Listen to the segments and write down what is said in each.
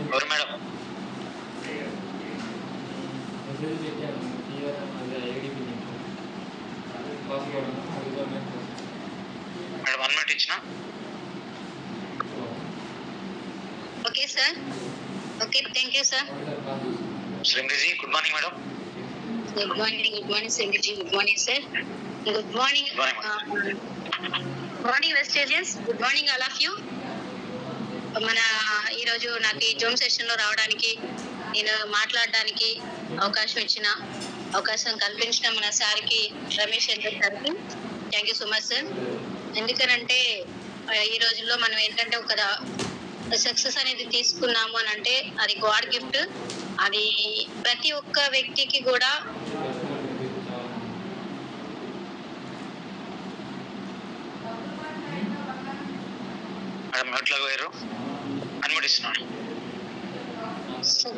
ఎవరు madam? Madam 1 minute ఇచ్చిన. Okay sir. Okay, thank you sir. Srimathi good morning madam. Good morning Srimathi. Good morning sir. Good morning morning vestigians. Good morning all of you. మన ఈరోజు నాకు ఈ Zoom session లో రావడానికి, నేను మాట్లాడడానికి అవకాశం కల్పించిన మన సార్కి, రమేష్ చంద్ర సార్కి thank you so much sir. ఎందుకనంటే ఈ రోజుల్లో మనం ఏంటంటే ఒక సక్సెస్ అనేది తీసుకున్నాము అని అంటే అది గాడ్ గిఫ్ట్. అది ప్రతి ఒక్క వ్యక్తికి కూడా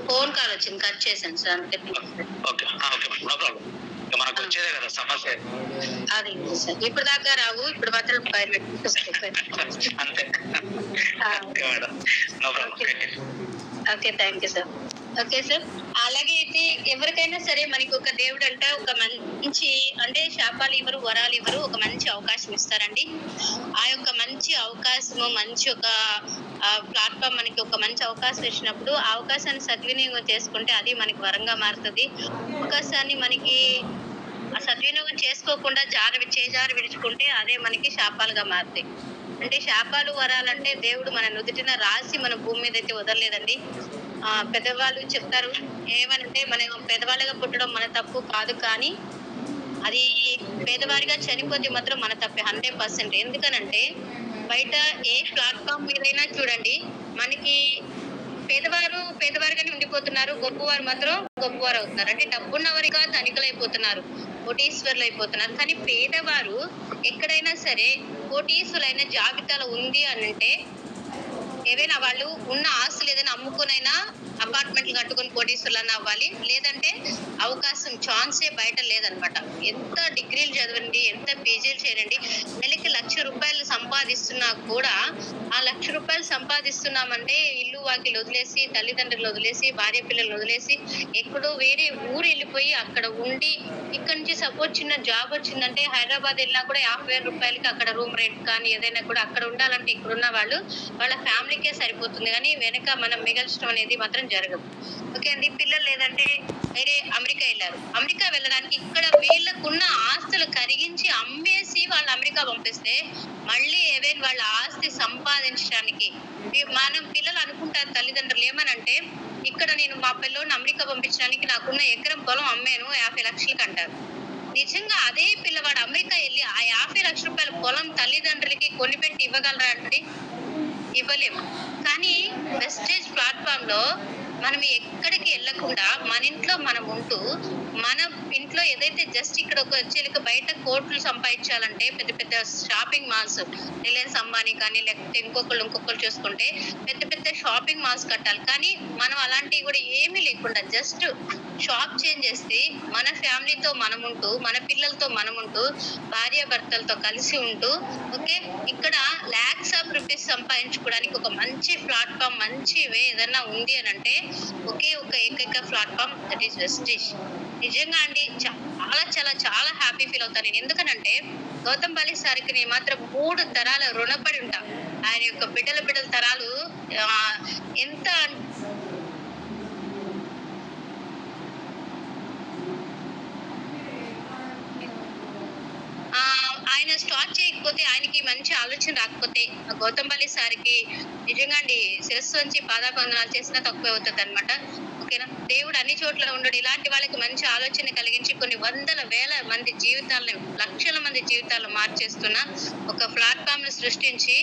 ఫోన్ కాల్ వచ్చింది, కట్ చేశాను సార్. అంతే. అది సార్ ఇప్పుడు దాకా రావు, ఇప్పుడు మాత్రం okay, thank you sir. Okay sir. అలాగే అయితే ఎవరికైనా సరే మనకి ఒక దేవుడు అంట ఒక మంచి అంటే శాపాలు ఇవ్వరు, వరాలు ఇవ్వరు, ఒక మంచి అవకాశం ఇస్తారండి. ఆ యొక్క మంచి అవకాశము, మంచి ఒక ప్లాట్ఫామ్ మనకి ఒక మంచి అవకాశం ఇచ్చినప్పుడు ఆ అవకాశాన్ని సద్వినియోగం చేసుకుంటే అది మనకి వరంగా మారుతుంది. అవకాశాన్ని మనకి సద్వినియోగం చేసుకోకుండా చేజారి విడుచుకుంటే అదే మనకి శాపాలుగా మారుతాయి. అంటే శాపాలు వరాలంటే దేవుడు మన నుదుటిన రాసి మన భూమి మీద అయితే వదలలేదండి. పెద్దవాళ్ళు చెప్తారు ఏమనంటే, మనం పేదవాళ్ళగా పుట్టడం మన తప్పు కాదు, కానీ అది పేదవారిగా చనిపోతే మాత్రం మన తప్పే 100%. ఎందుకనంటే బయట ఏ ప్లాట్ఫామ్ మీదైనా చూడండి, మనకి పేదవారుగానే ఉండిపోతున్నారు, గొప్పవారు మాత్రం గొప్పవారు అవుతున్నారు. అంటే డబ్బున్నవారిగా ధనికులైపోతున్నారు, కోటీశ్వరులు అయిపోతున్నారు. కానీ పేదవారు ఎక్కడైనా సరే కోటీశ్వరులైన జాబితాలో ఉంది అని అంటే ఏదైనా వాళ్ళు ఉన్న ఆస్తులు ఏదైనా అమ్ముకునైనా అపార్ట్మెంట్లు కట్టుకుని కోటీశ్వరులన్నా అవ్వాలి, లేదంటే అవకాశం ఛాన్సే బయట లేదనమాట. ఎంత డిగ్రీలు చదవండి, ఎంత పీజీలు చేయండి, నెలకి ₹1,00,000 సంపాదిస్తున్నా కూడా ఆ ₹1,00,000 సంపాదిస్తున్నామంటే ఇల్లు వాకిలు వదిలేసి, తల్లిదండ్రులు వదిలేసి, భార్య పిల్లలు వదిలేసి ఎక్కడో వేరే ఊరు వెళ్ళిపోయి అక్కడ ఉండి, ఇక్కడ నుంచి సపోజ్ చిన్న జాబ్ వచ్చిందంటే హైదరాబాద్ వెళ్ళినా కూడా ₹50,000 అక్కడ రూమ్ రెంట్ కానీ ఏదైనా కూడా అక్కడ ఉండాలంటే ఇక్కడున్న వాళ్ళ ఫ్యామిలీకే సరిపోతుంది, కానీ వెనక మనం మిగల్చడం అనేది మాత్రం జరగదు. ఓకే అండి. పిల్లలు లేదంటే వేరే అమెరికా వెళ్ళారు, అమెరికా వెళ్ళడానికి ఇక్కడ వీళ్ళకున్న ఆస్తులు కరిగించి అమ్మేసి వాళ్ళు అమెరికా పంపిస్తే మళ్ళీ ఏవైనా వాళ్ళ ఆస్తి సంపాదించడానికి మనం పిల్లలు అనుకుంటారు తల్లిదండ్రులు ఏమనంటే, ఇక్కడ నేను మా పిల్లోని అమెరికా పంపించడానికి నాకున్న ఎకరం పొలం అమ్మాను 50 లక్షలకు అంటారు. నిజంగా అదే పిల్లవాడు అమెరికా వెళ్ళి ఆ 50 లక్షల రూపాయల పొలం తల్లిదండ్రులకి కొనిపెట్టి ఇవ్వగలరా అంటే ఇవ్వలేము. కానీ వెస్టేజ్ ప్లాట్ఫామ్ లో మనం ఎక్కడికి వెళ్ళకుండా మన ఇంట్లో మనం ఉంటూ, మన ఇంట్లో ఏదైతే జస్ట్ ఇక్కడ ఒక వచ్చేలిక బయట కోట్లు సంపాదించాలంటే పెద్ద పెద్ద షాపింగ్ మాల్స్, రిలయన్స్ అంబానీ కానీ లేకపోతే ఇంకొకళ్ళు చూసుకుంటే పెద్ద పెద్ద షాపింగ్ మాల్స్ కట్టాలి. కానీ మనం అలాంటివి కూడా ఏమీ లేకుండా జస్ట్ షాప్ చేంజ్ చేస్తే మన ఫ్యామిలీతో మనం ఉంటూ, మన పిల్లలతో మనం ఉంటూ, భార్యాభర్తలతో కలిసి ఉంటూ, ఓకే ఇక్కడ lakhs of rupees సంపాదించుకోవడానికి ఒక మంచి ప్లాట్ఫామ్, మంచి వే ఏదన్నా ఉంది అని అంటే ఒకే ఒక ఏకైక ప్లాట్ఫామ్, దట్ ఈస్ వెస్టేజ్. నిజంగా అండి చాలా చాలా చాలా హ్యాపీ ఫీల్ అవుతాను నేను. ఎందుకనంటే గౌతమ్ బాలి సార్కి నేను మాత్రం 3 తరాల రుణపడి ఉంటా. ఆయన యొక్క బిడ్డల తరాలు ఎంత ఆయన స్టార్ట్ చేయకపోతే, ఆయనకి మంచి ఆలోచన రాకపోతే గౌతమ్ బాలి సార్కి నిజంగా అండి శిరస్సు వంచి పాదాబంధనాలు చేసినా తక్కువ అవుతుంది అనమాట. ఓకేనా. దేవుడు అన్ని చోట్ల ఉండడు. ఇలాంటి వాళ్ళకి మంచి ఆలోచన కలిగించి కొన్ని వందల వేల మంది జీవితాలను, లక్షల మంది జీవితాలను మార్చేస్తున్న ఒక ప్లాట్ఫామ్ ను సృష్టించి,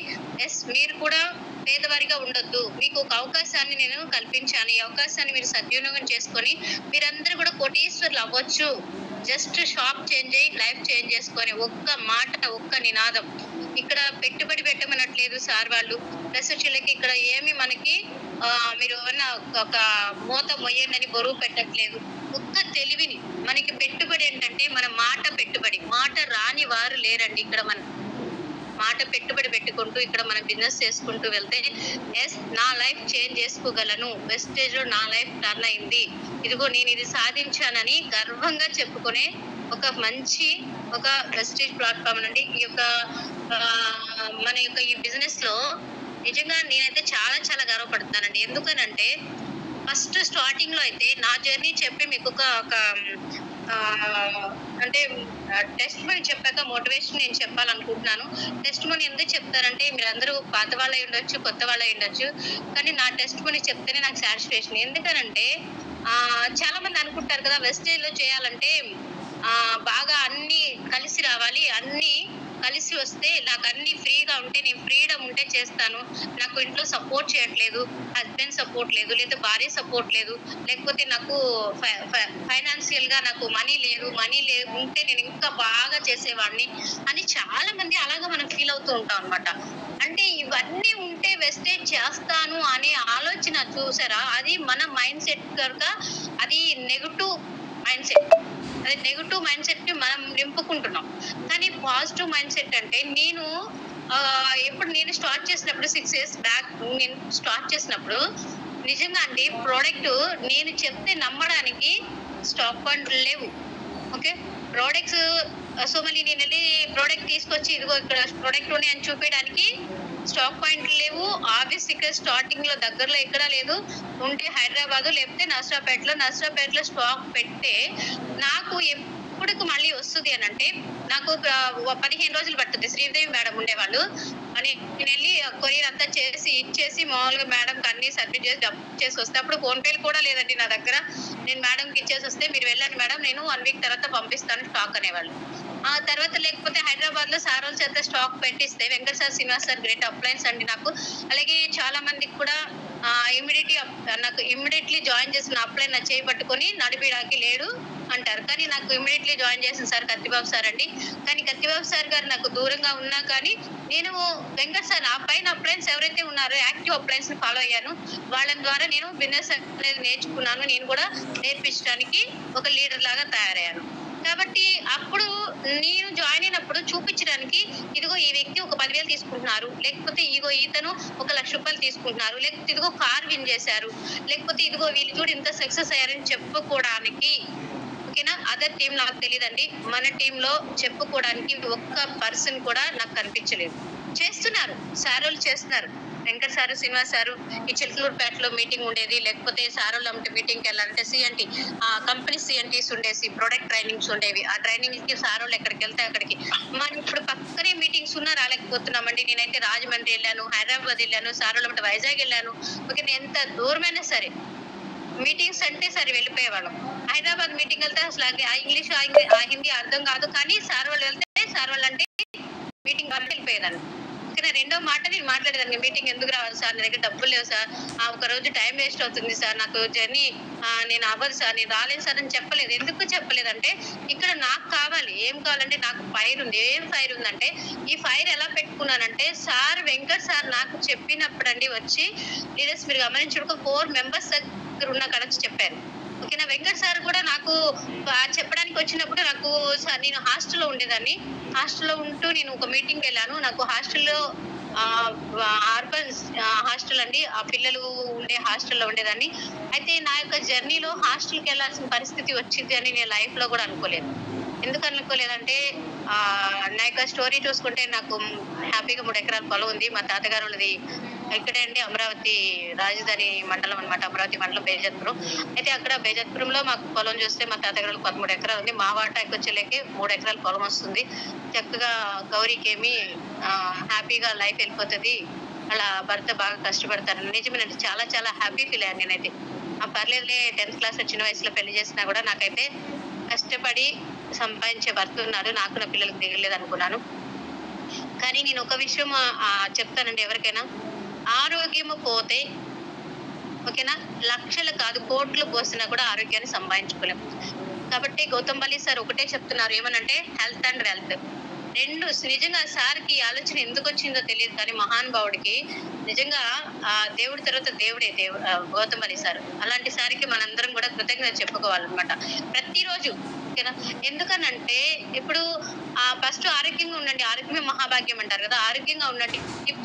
ఎస్ మీరు కూడా పేదవారిగా ఉండొద్దు, మీకు ఒక అవకాశాన్ని నేను కల్పించాను, ఈ అవకాశాన్ని మీరు సద్వినియోగం చేసుకొని మీరందరూ కూడా కోటీశ్వరులు అవ్వచ్చు. జస్ట్ షాప్ చేంజ్ అయ్యి లైఫ్ చేంజ్ చేసుకొని ఒక్క మాట, ఒక్క నినాదం. ఇక్కడ పెట్టుబడి పెట్టమనట్లేదు సార్ వాళ్ళు. ప్లస్ చిల్లకి ఇక్కడ ఏమి మనకి మీరు ఒక మూత మొయ్యండి బరువు పెట్టట్లేదు. ఒక్క తెలివిని మనకి పెట్టుబడి ఏంటంటే మన మాట పెట్టుబడి. మాట రాని వారు లేరండి ఇక్కడ. మాట పెట్టుబడి పెట్టుకుంటూ ఇక్కడ మనం బిజినెస్ చేసుకుంటూ వెళ్తే ఎస్ నా లైఫ్ చేంజ్ చేసుకోగలను, వెస్టేజ్ లో నా లైఫ్ టర్న్ అయింది, ఇదిగో నేను ఇది సాధించానని గర్వంగా చెప్పుకునే ఒక మంచి ఒక వెస్టేజ్ ప్లాట్ఫామ్ నుండి ఈ యొక్క మన యొక్క ఈ బిజినెస్ లో నిజంగా నేనైతే చాలా చాలా గర్వపడుతున్నానండి. ఎందుకనంటే ఫస్ట్ స్టార్టింగ్ లో అయితే నా జర్నీ చెప్పి మీకు ఒక అంటే టెస్ట్ మనీ చెప్పాక మోటివేషన్ నేను చెప్పాలనుకుంటున్నాను. టెస్ట్ మనీ ఎందుకు చెప్తారంటే మీరందరూ పాత వాళ్ళు అయి ఉండొచ్చు, కొత్త వాళ్ళు అయి ఉండొచ్చు, కానీ నా టెస్ట్ మనీ చెప్తేనే నాకు సాటిస్ఫాక్షన్. ఎందుకనంటే చాలా మంది అనుకుంటారు కదా వెస్టేజ్ లో చేయాలంటే బాగా అన్ని కలిసి రావాలి, అన్ని కలిసి వస్తే నాకు అన్ని ఫ్రీగా ఉంటే నేను ఫ్రీడమ్ ఉంటే చేస్తాను, నాకు ఇంట్లో సపోర్ట్ చేయట్లేదు, హస్బెండ్ సపోర్ట్ లేదు, లేదా భార్య సపోర్ట్ లేదు, లేకపోతే నాకు ఫైనాన్షియల్ గా నాకు మనీ లేదు ఉంటే నేను ఇంకా బాగా చేసేవాడిని అని చాలా మంది అలాగా మనం ఫీల్ అవుతూ ఉంటాం అనమాట. అంటే ఇవన్నీ ఉంటే వెస్టేజ్ చేస్తాను అనే ఆలోచన చూసారా, అది మన మైండ్ సెట్ కనుక అది నెగటివ్ మైండ్ సెట్. అదే నెగటివ్ మైండ్ సెట్ ని మనం నింపుకుంటున్నాం. కానీ పాజిటివ్ మైండ్ సెట్ అంటే ఎప్పుడు నేను స్టార్ట్ చేసినప్పుడు 6 years బ్యాక్ నేను స్టార్ట్ చేసినప్పుడు నిజంగా అండి ప్రోడక్ట్ నేను చెప్తే నమ్మడానికి స్టాక్ పాయింట్లు లేవు. ఓకే, ప్రోడక్ట్స్ సో మళ్ళీ నేను వెళ్ళి ప్రోడక్ట్ తీసుకొచ్చి ఇదిగో ఇక్కడ ప్రోడక్ట్ ఉన్నాయి అని చూపించడానికి స్టాక్ పాయింట్లు లేవు. ఆఫీస్ ఇక్కడ స్టార్టింగ్ లో దగ్గరలో ఎక్కడ లేదు, ఉంటే హైదరాబాద్ లేకపోతే నర్సరాపేటలో స్టాక్ పెడితే నాకు ఎప్పటికి మళ్ళీ వస్తుంది అని అంటే నాకు 15 రోజులు పడుతుంది. శ్రీదేవి మేడం ఉండేవాళ్ళు అని నేను వెళ్ళి కొరియర్ అంతా చేసి ఇచ్చేసి మామూలుగా మేడంకి అన్ని సబ్మిట్ చేసి డబ్బు చేసి వస్తే అప్పుడు ఫోన్ పేలు కూడా లేదండి నా దగ్గర. నేను మేడంకి ఇచ్చేసి వస్తే మీరు వెళ్ళండి మేడం నేను 1 week తర్వాత పంపిస్తాను స్టాక్ అనేవాళ్ళు. ఆ తర్వాత లేకపోతే హైదరాబాద్ లో సార్ వాళ్ళ చేత స్టాక్ పెట్టిస్తే Venkata sir Srinivas sir great appliances అండి నాకు. అలాగే చాలా మందికి కూడా ఇమ్మీడియట్లీ జాయిన్ చేసిన అప్లై నా చేయి పట్టుకొని నడిపిడానికి లేడు అంటారు, కానీ నాకు ఇమ్మీడియట్లీ జాయిన్ చేసిన సార్ కత్తిబాబు సార్ అండి. కానీ కత్తిబాబు సార్ గారు నాకు దూరంగా ఉన్నా కానీ నేను వెంకట సార్ ఆ పైన అప్లయన్స్ ఎవరైతే ఉన్నారో యాక్టివ్ అప్లయన్స్ ని ఫాలో అయ్యాను. వాళ్ళ ద్వారా నేను బిజినెస్ అనేది నేర్చుకున్నాను, నేను కూడా నేర్పించడానికి ఒక లీడర్ లాగా తయారయ్యాను. కాబట్టి అప్పుడు నేను జాయిన్ అయినప్పుడు చూపించడానికి ఇదిగో ఈ వ్యక్తి ఒక 10,000 తీసుకుంటున్నారు, లేకపోతే ఇదిగో ఈతను 1,00,000 రూపాయలు తీసుకుంటున్నారు, లేకపోతే ఇదిగో కార్ విన్ చేశారు, లేకపోతే ఇదిగో వీళ్ళు చూడు ఇంత సక్సెస్ అయ్యారని చెప్పుకోవడానికి ఓకేనా అదర్ టీం నాకు తెలియదండి. మన టీంలో చెప్పుకోవడానికి ఒక్క పర్సన్ కూడా నాకు కనిపించలేదు. చేస్తున్నారు సార్ వాళ్ళు చేస్తున్నారు. వెంకట సారు శ్రీనివాస్ సారు ఈ చిలకలూరుపేటలో మీటింగ్ ఉండేది, లేకపోతే సార్ వాళ్ళు మీటింగ్కి వెళ్ళాలంటే సిఎన్టీ కంపెనీ సిఎన్టీస్ ఉండేసి ప్రొడక్ట్ ట్రైనింగ్స్ ఉండేవి. ఆ ట్రైనింగ్ కి సార్ వాళ్ళు ఎక్కడికి వెళ్తే అక్కడికి మనం ఇప్పుడు పక్కనే మీటింగ్స్ ఉన్నా రాలేకపోతున్నామండి. నేనైతే రాజమండ్రి వెళ్ళాను, హైదరాబాద్ వెళ్ళాను, సార్ వాళ్ళు వైజాగ్ వెళ్ళాను. ఓకే, ఎంత దూరమైనా సరే మీటింగ్స్ అంటే సరే వెళ్ళిపోయేవాళ్ళం. హైదరాబాద్ మీటింగ్ వెళ్తే అసలు ఇంగ్లీష్ హిందీ అర్థం కాదు, కానీ సార్ వాళ్ళు వెళ్తే సార్ వాళ్ళు అంటే మీటింగ్ కాబట్టి వెళ్ళిపోయేదాన్ని. ఓకేనా, రెండో మాట నేను మాట్లాడేదాన్ని, మీటింగ్ ఎందుకు రావాలి సార్, నా దగ్గర డబ్బులు లేవు సార్, ఒక రోజు టైం వేస్ట్ అవుతుంది సార్, నాకు జర్నీ నేను అవ్వదు సార్, నేను రాలేదు సార్ అని చెప్పలేదు. ఎందుకు చెప్పలేదంటే ఇక్కడ నాకు కావాలి, ఏం కావాలంటే నాకు ఫైర్ ఉంది. ఏం ఫైర్ ఉందంటే ఈ ఫైర్ ఎలా పెట్టుకున్నానంటే సార్ వెంకట్ సార్ నాకు చెప్పినప్పుడు అండి వచ్చి లీడర్స్ మీరు గమనించుకో 4 members దగ్గర ఉన్న కడచి చెప్పారు. ఓకేనా, వెంకట్ సార్ కూడా నాకు చెప్పడానికి వచ్చినప్పుడు నాకు సార్ నేను హాస్టల్లో ఉండేదాన్ని, హాస్టల్లో ఉంటూ నేను ఒక మీటింగ్కి వెళ్ళాను. నాకు హాస్టల్లో అర్బన్ హాస్టల్ అండి, ఆ పిల్లలు ఉండే హాస్టల్లో ఉండేదాన్ని. అయితే నా యొక్క జర్నీలో హాస్టల్కి వెళ్ళాల్సిన పరిస్థితి వచ్చింది అని నేను లైఫ్ లో కూడా అనుకోలేదు. ఎందుకు అనుకోలేదంటే నా యొక్క స్టోరీ చూసుకుంటే నాకు హ్యాపీగా 3 ఎకరాల పొలం ఉంది. మా తాతగారు వాళ్ళది ఇక్కడే అండి, అమరావతి రాజధాని మండలం అనమాట, అమరావతి మండలం బేజత్పురం. అయితే అక్కడ బేజత్పురంలో మాకు పొలం చూస్తే మా తాతగారు 13 ఎకరాలు ఉంది. మా వాటాకి వచ్చేలేకే 3 ఎకరాల పొలం వస్తుంది. చక్కగా గౌరీకి ఏమి హ్యాపీగా లైఫ్ వెళ్ళిపోతుంది, అలా భర్త బాగా కష్టపడతారు. నిజమేనంటే చాలా చాలా హ్యాపీ ఫీల్ అయ్యాను నేనైతే. పర్లేదులే 10th క్లాస్ చిన్న వయసులో పెళ్లి చేసినా కూడా నాకైతే కష్టపడి సంపాదించే భర్త ఉన్నారు, నాకు నా పిల్లలకు దిగలేదు అనుకున్నాను. కానీ నేను ఒక విషయం చెప్తానండి, ఎవరికైనా ఆరోగ్యము పోతే ఓకేనా లక్షలు కాదు కోట్లు పోసినా కూడా ఆరోగ్యాన్ని సంపాదించుకోలేము. కాబట్టి గౌతమ్ బలి సార్ ఒకటే చెప్తున్నారు, ఏమనంటే హెల్త్ అండ్ వెల్త్. నిజంగా సార్కి ఈ ఆలోచన ఎందుకు వచ్చిందో తెలియదు కానీ మహానుభావుడికి నిజంగా ఆ దేవుడి తర్వాత దేవుడే గౌతమలి సార్. అలాంటి సార్కి మనందరం కూడా కృతజ్ఞత చెప్పుకోవాలన్నమాట ప్రతిరోజు. ఓకేనా? ఎందుకనంటే ఇప్పుడు ఫస్ట్ ఆరోగ్యంగా ఉండండి, ఆరోగ్యమే మహాభాగ్యం అంటారు కదా. ఆరోగ్యంగా ఉండండి,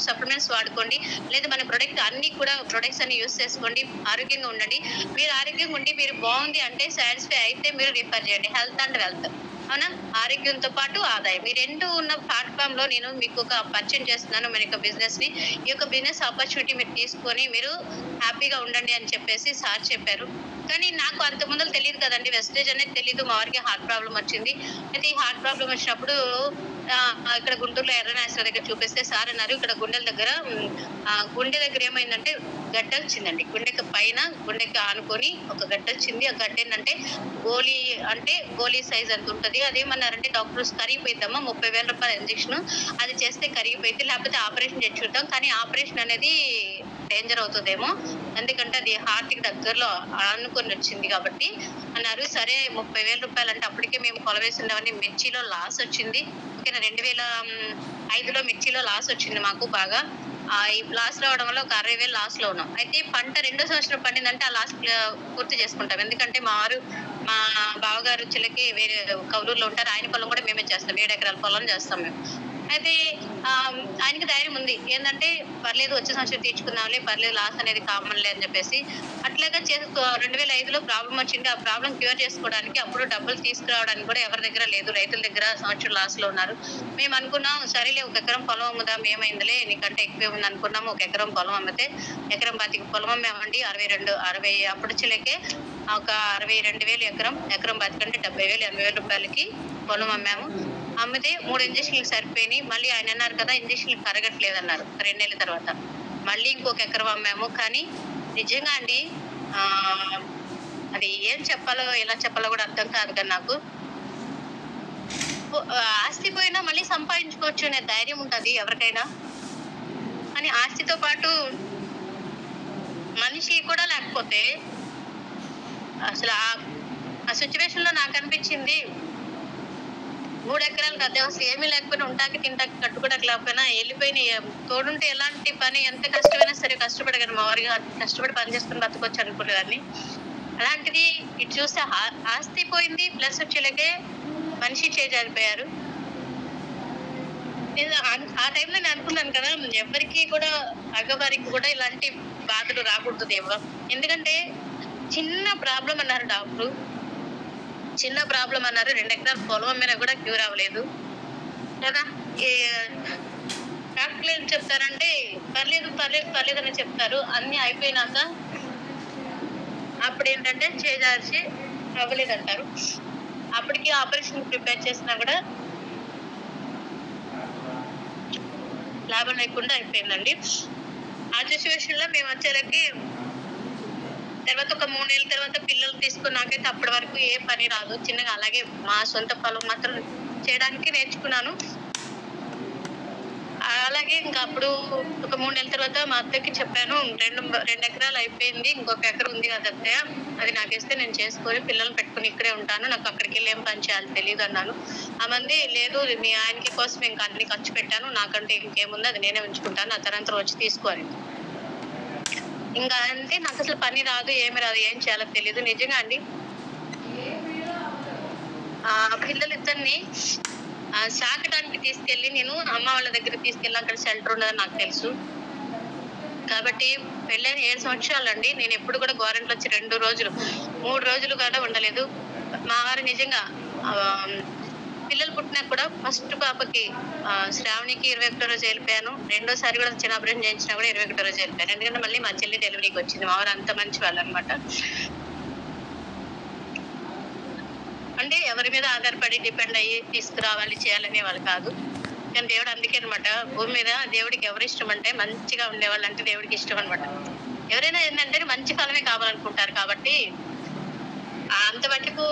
సప్లిమెంట్స్ వాడుకోండి, లేదా మన ప్రొడక్ట్స్ అన్ని యూస్ చేసుకోండి, ఆరోగ్యంగా ఉండండి. మీరు ఆరోగ్యంగా ఉండి మీరు బాగుంది అంటే సాటిస్ఫై అయితే మీరు రిఫర్ చేయండి. హెల్త్ అండ్ వెల్త్, అవునా? ఆరోగ్యంతో పాటు ఆదాయం, ఈ రెండు ఉన్న ప్లాట్ఫామ్ లో నేను మీకు ఒక పరిచయం చేస్తున్నాను మన యొక్క బిజినెస్ ని. ఈ యొక్క బిజినెస్ ఆపర్చునిటీ మీరు తీసుకొని మీరు హ్యాపీగా ఉండండి అని చెప్పేసి సార్ చెప్పారు. కానీ నాకు అంత ముందు తెలియదు కదండి, వెస్టేజ్ అనేది తెలియదు. మా వారికి హార్ట్ ప్రాబ్లం వచ్చింది. అయితే ఈ హార్ట్ ప్రాబ్లం వచ్చినప్పుడు ఇక్కడ గుంటూరులో ఎర్రనాశ్వర దగ్గర చూపిస్తే సార్ అన్నారు ఇక్కడ గుండె దగ్గర ఏమైందంటే గడ్డ వచ్చిందండి. గుండెకి ఆనుకొని ఒక గడ్డ వచ్చింది. ఆ గడ్డ ఏంటంటే గోలీ సైజ్ అంత ఉంటుంది. అదేమన్నారంటే డాక్టర్స్ కరిగిపోయిద్దామా, 30,000 రూపాయల ఇంజెక్షన్, అది చేస్తే కరిగిపోయింది, లేకపోతే ఆపరేషన్ చేసి చూద్దాం, కానీ ఆపరేషన్ అనేది డేంజర్ అవుతుందేమో, ఎందుకంటే అది హార్ట్ కి దగ్గరలో ఆనుకొని వచ్చింది కాబట్టి అన్నారు. సరే 30,000 రూపాయలు అంటే అప్పటికే మేము కొలవేసి ఉండేవన్నీ. మిర్చిలో లాస్ వచ్చింది. ఓకేనా? 2005లో మిర్చిలో లాస్ వచ్చింది మాకు బాగా. ఈ లాస్ రావడం వల్ల ఒక 60,000 లాస్ లో ఉన్నాం. అయితే పంట 2వ సంవత్సరం పండిందంటే ఆ లాస్ పూర్తి చేసుకుంటాం. ఎందుకంటే మా బావగారు చిల్లకి వేరే కౌలూరులో ఉంటారు. ఆయన పొలం కూడా మేమే చేస్తాం, 7 ఎకరాల పొలం చేస్తాం మేము. అయితే ఆయనకి ధైర్యం ఉంది, ఏంటంటే పర్లేదు వచ్చే సంవత్సరం తీర్చుకుందాంలే, పర్లేదు లాస్ అనేది కామన్లే అని చెప్పేసి అట్లాగా 2005లో ప్రాబ్లం వచ్చింది. ఆ ప్రాబ్లం క్యూర్ చేసుకోవడానికి అప్పుడు డబ్బులు తీసుకురావడానికి కూడా ఎవరి దగ్గర లేదు, రైతుల దగ్గర సంవత్సరం లాస్ లో ఉన్నారు. మేము అనుకున్నాం సరేలే 1 ఎకరం పొలం అమ్ముదాం, ఏమైందిలే నీకంటే ఎక్కువ ఉంది అనుకున్నాము. 1 ఎకరం పొలం అమ్మితే ఎకరం 25 పొలం అమ్మామండి. 60 అప్పుడు చిలకే ఒక 62,000 ఎకరం 25 అంటే 70,000 80,000 రూపాయలకి పొలం అమ్మాము. అమ్మితే 3 ఇంజక్షన్లు సరిపోయినాయి. మళ్ళీ ఆయన అన్నారు కదా ఇంజక్షన్లు కరగట్లేదు అన్నారు. 2 నెలల తర్వాత మళ్ళీ ఇంకొక ఎకరం అమ్మాము. కానీ నిజంగా అండి అది ఏం చెప్పాలో ఎలా చెప్పాలో కూడా అర్థం కాదు కానీ నాకు ఆస్తి పోయినా మళ్ళీ సంపాదించుకోవచ్చు అనే ధైర్యం ఉంటుంది ఎవరికైనా. కానీ ఆస్తితో పాటు మనిషి కూడా లేకపోతే అసలు ఆ సిచ్యువేషన్ లో నాకు అనిపించింది 3 ఎకరాలకు అదే అసలు ఏమీ లేకపోయినా ఉంటాకి తింటాకి కట్టుకోవడానికి లేకపోయినా వెళ్ళిపోయిన తోడుంటే ఎలాంటి పని ఎంత కష్టమైనా సరే కష్టపడగలను. మా వారిగా కష్టపడి పని చేసుకుని బతకొచ్చు అనుకునేదాన్ని. అలాంటిది ఇటు చూస్తే ఆస్తి పోయింది, ప్లస్ వచ్చేలాగే మనిషి చేజారిపోయారు. ఆ టైంలో నేను అనుకున్నాను కదా ఎవరికి కూడా మగవారికి కూడా ఇలాంటి బాధలు రాకూడదేమో. ఎందుకంటే చిన్న ప్రాబ్లం అన్నారు డాక్టరు, 2 ఎకరాల పొలం మీద కూడా క్యూర్ అవ్వలేదు కదా. డాక్టర్లు ఏం చెప్తారంటే పర్లేదు అని చెప్తారు. అన్ని అయిపోయినాక అప్పుడు ఏంటంటే చేజార్చి అవ్వలేదంటారు. అప్పటికి ఆపరేషన్ ప్రిపేర్ చేసినా కూడా లాభం లేకుండా అయిపోయిందండి. ఆ సిచ్యువేషన్ లో మేము వచ్చేలకి తర్వాత ఒక 3 నెలల తర్వాత పిల్లలు తీసుకున్నాకైతే అప్పటి వరకు ఏ పని రాదు. చిన్నగా అలాగే మా సొంత పొలం మాత్రం చేయడానికి నేర్చుకున్నాను. అలాగే ఇంకా అప్పుడు ఒక 3 నెలల తర్వాత మా అత్తకి చెప్పాను 2 ఎకరాలు అయిపోయింది, ఇంకొక ఎకరం ఉంది కదా అత్తయ్య, అది నాకు ఇస్తే నేను చేసుకొని పిల్లల్ని పెట్టుకుని ఇక్కడే ఉంటాను, నాకు అక్కడికి వెళ్ళి ఏం పని చేయాలి తెలియదు అన్నాను. ఆ మంది లేదు మీ ఆయనకి కోసం ఇంకా అన్ని ఖర్చు పెట్టాను, నాకంటే ఇంకేముంది అది నేనే ఉంచుకుంటాను, ఆ తర్వాత వచ్చి తీసుకోవాలి. ఇంకా అంటే నాకు అసలు పని రాదు, ఏమి రాదు, ఏం చేయాలో తెలియదు. నిజంగా అండి పిల్లలిద్దరిని సాకడానికి తీసుకెళ్ళి నేను అమ్మ వాళ్ళ దగ్గర తీసుకెళ్ళి అక్కడ షెల్టర్ ఉండదని నాకు తెలుసు కాబట్టి పెళ్ళైన 7 సంవత్సరాలండి. నేను ఎప్పుడు కూడా గవర్నమెంట్ వచ్చి 2 రోజులు 3 రోజులు కూడా ఉండలేదు. మా వారు నిజంగా పిల్లలు పుట్టినా కూడా ఫస్ట్ పాపకి శ్రావణికి 21వ రోజు వెళ్ళిపోయాను. రెండోసారి కూడా చిన్న ఆపరేషన్ చేయించినా కూడా 21వ రోజు వెళ్ళిపోయాను. ఎందుకంటే మళ్ళీ మా చెల్లి డెలివరీకి వచ్చింది. మా వారు అంత మంచి వాళ్ళు అనమాట. అంటే ఎవరి మీద ఆధారపడి డిపెండ్ అయ్యి తీసుకురావాలి చేయాలనే వాళ్ళు కాదు. కానీ దేవుడు అందుకే అనమాట భూమి మీద దేవుడికి ఎవరు ఇష్టం అంటే మంచిగా ఉండేవాళ్ళు అంటే దేవుడికి ఇష్టం అనమాట. ఎవరైనా ఏంటంటే మంచి ఫలమే కావాలనుకుంటారు కాబట్టి అంత మటుకు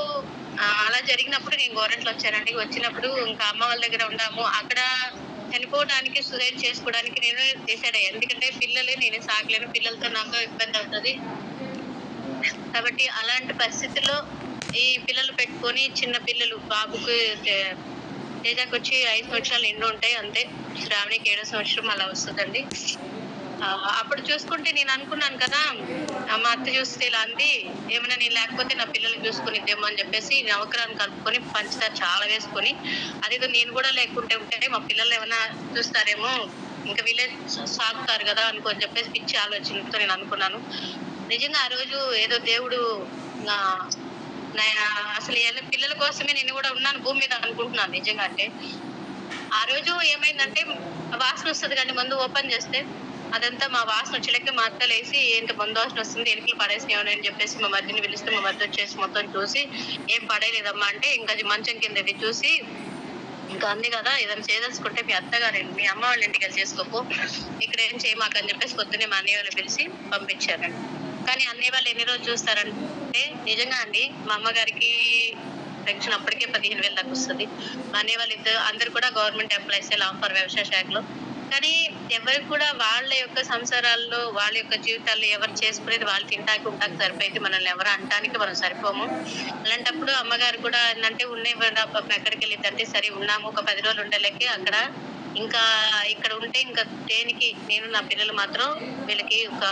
అలా జరిగినప్పుడు నేను గవర్నమెంట్లో వచ్చానండి. వచ్చినప్పుడు ఇంకా అమ్మ వాళ్ళ దగ్గర ఉన్నాము. అక్కడ చనిపోవడానికి సూసైడ్ చేసుకోవడానికి నేను డిసైడ్ అయ్యాను. ఎందుకంటే పిల్లలే నేను సాగలేను, పిల్లలతో నాకు ఇబ్బంది అవుతుంది కాబట్టి అలాంటి పరిస్థితుల్లో ఈ పిల్లలు పెట్టుకొని చిన్న పిల్లలు బాబుకు తేజాకి వచ్చి 5 సంవత్సరాలు నిండు ఉంటాయి అంతే. శ్రావణికి 7వ సంవత్సరం అలా వస్తుందండి. అప్పుడు చూసుకుంటే నేను అనుకున్నాను కదా, మా అత్త చూస్తే ఇలా అంది, ఏమైనా నేను లేకపోతే నా పిల్లల్ని చూసుకునిద్దేమో అని చెప్పేసి నవకరాన్ని కలుపుకొని పంచదార చాలా వేసుకొని, అదేదో నేను కూడా లేకుంటే ఉంటే మా పిల్లలు ఏమైనా చూస్తారేమో, ఇంకా వీళ్ళే సాగుతారు కదా అనుకొని చెప్పేసి పిచ్చి ఆలోచనతో నేను అనుకున్నాను. నిజంగా ఆ రోజు ఏదో దేవుడు నా అసలు పిల్లల కోసమే నేను కూడా ఉన్నాను భూమి మీద అనుకుంటున్నాను నిజంగా. అంటే ఆ రోజు ఏమైందంటే వాసన వస్తుంది కానీ మందు ఓపెన్ చేస్తే అదంతా మా వాసన వచ్చేలకి మా అత్త లేసి ఏంటి మందు వాసన వస్తుంది, ఎనికలు పడేసినావు అని చెప్పేసి మా మధ్యని పిలిస్తే మా మధ్య వచ్చేసి మొత్తం చూసి ఏం పడేయలేదమ్మా అంటే, ఇంకా అది మంచం కింద చూసి ఇంకా అంది కదా, ఏదైనా చేసేసుకుంటే మీ అత్తగారు మీ అమ్మ వాళ్ళ ఇంటికి వెళ్ళి చేసుకోపో, ఇక్కడ ఏం చేయమాకని చెప్పేసి పొద్దున్నే మా అన్నయ్య వాళ్ళు పిలిచి పంపించారండి. కానీ అన్నయ్య వాళ్ళు ఎన్ని రోజులు చూస్తారంటే నిజంగా అండి, మా అమ్మగారికి పెన్షన్ అప్పటికే 15,000 దాకా వస్తుంది. మా అన్నయ్య వాళ్ళు ఇద్దరు అందరు కూడా గవర్నమెంట్ ఎంప్లాయీస్ ఫర్ వ్యవసాయ శాఖలో. కానీ ఎవరికి కూడా వాళ్ళ యొక్క సంసారాల్లో వాళ్ళ యొక్క జీవితాల్లో ఎవరు చేసుకునేది వాళ్ళు తింటాకి ఉంటాకి సరిపోయింది, మనల్ని ఎవరు అంటానికి మనం సరిపోము. అలాంటప్పుడు అమ్మగారు కూడా ఏంటంటే ఎక్కడికి వెళ్ళిద్దంటే సరే ఉన్నాము ఒక 10 రోజులు ఉండలేక అక్కడ, ఇంకా ఇక్కడ ఉంటే ఇంకా దేనికి నేను నా పిల్లలు మాత్రం వీళ్ళకి ఒక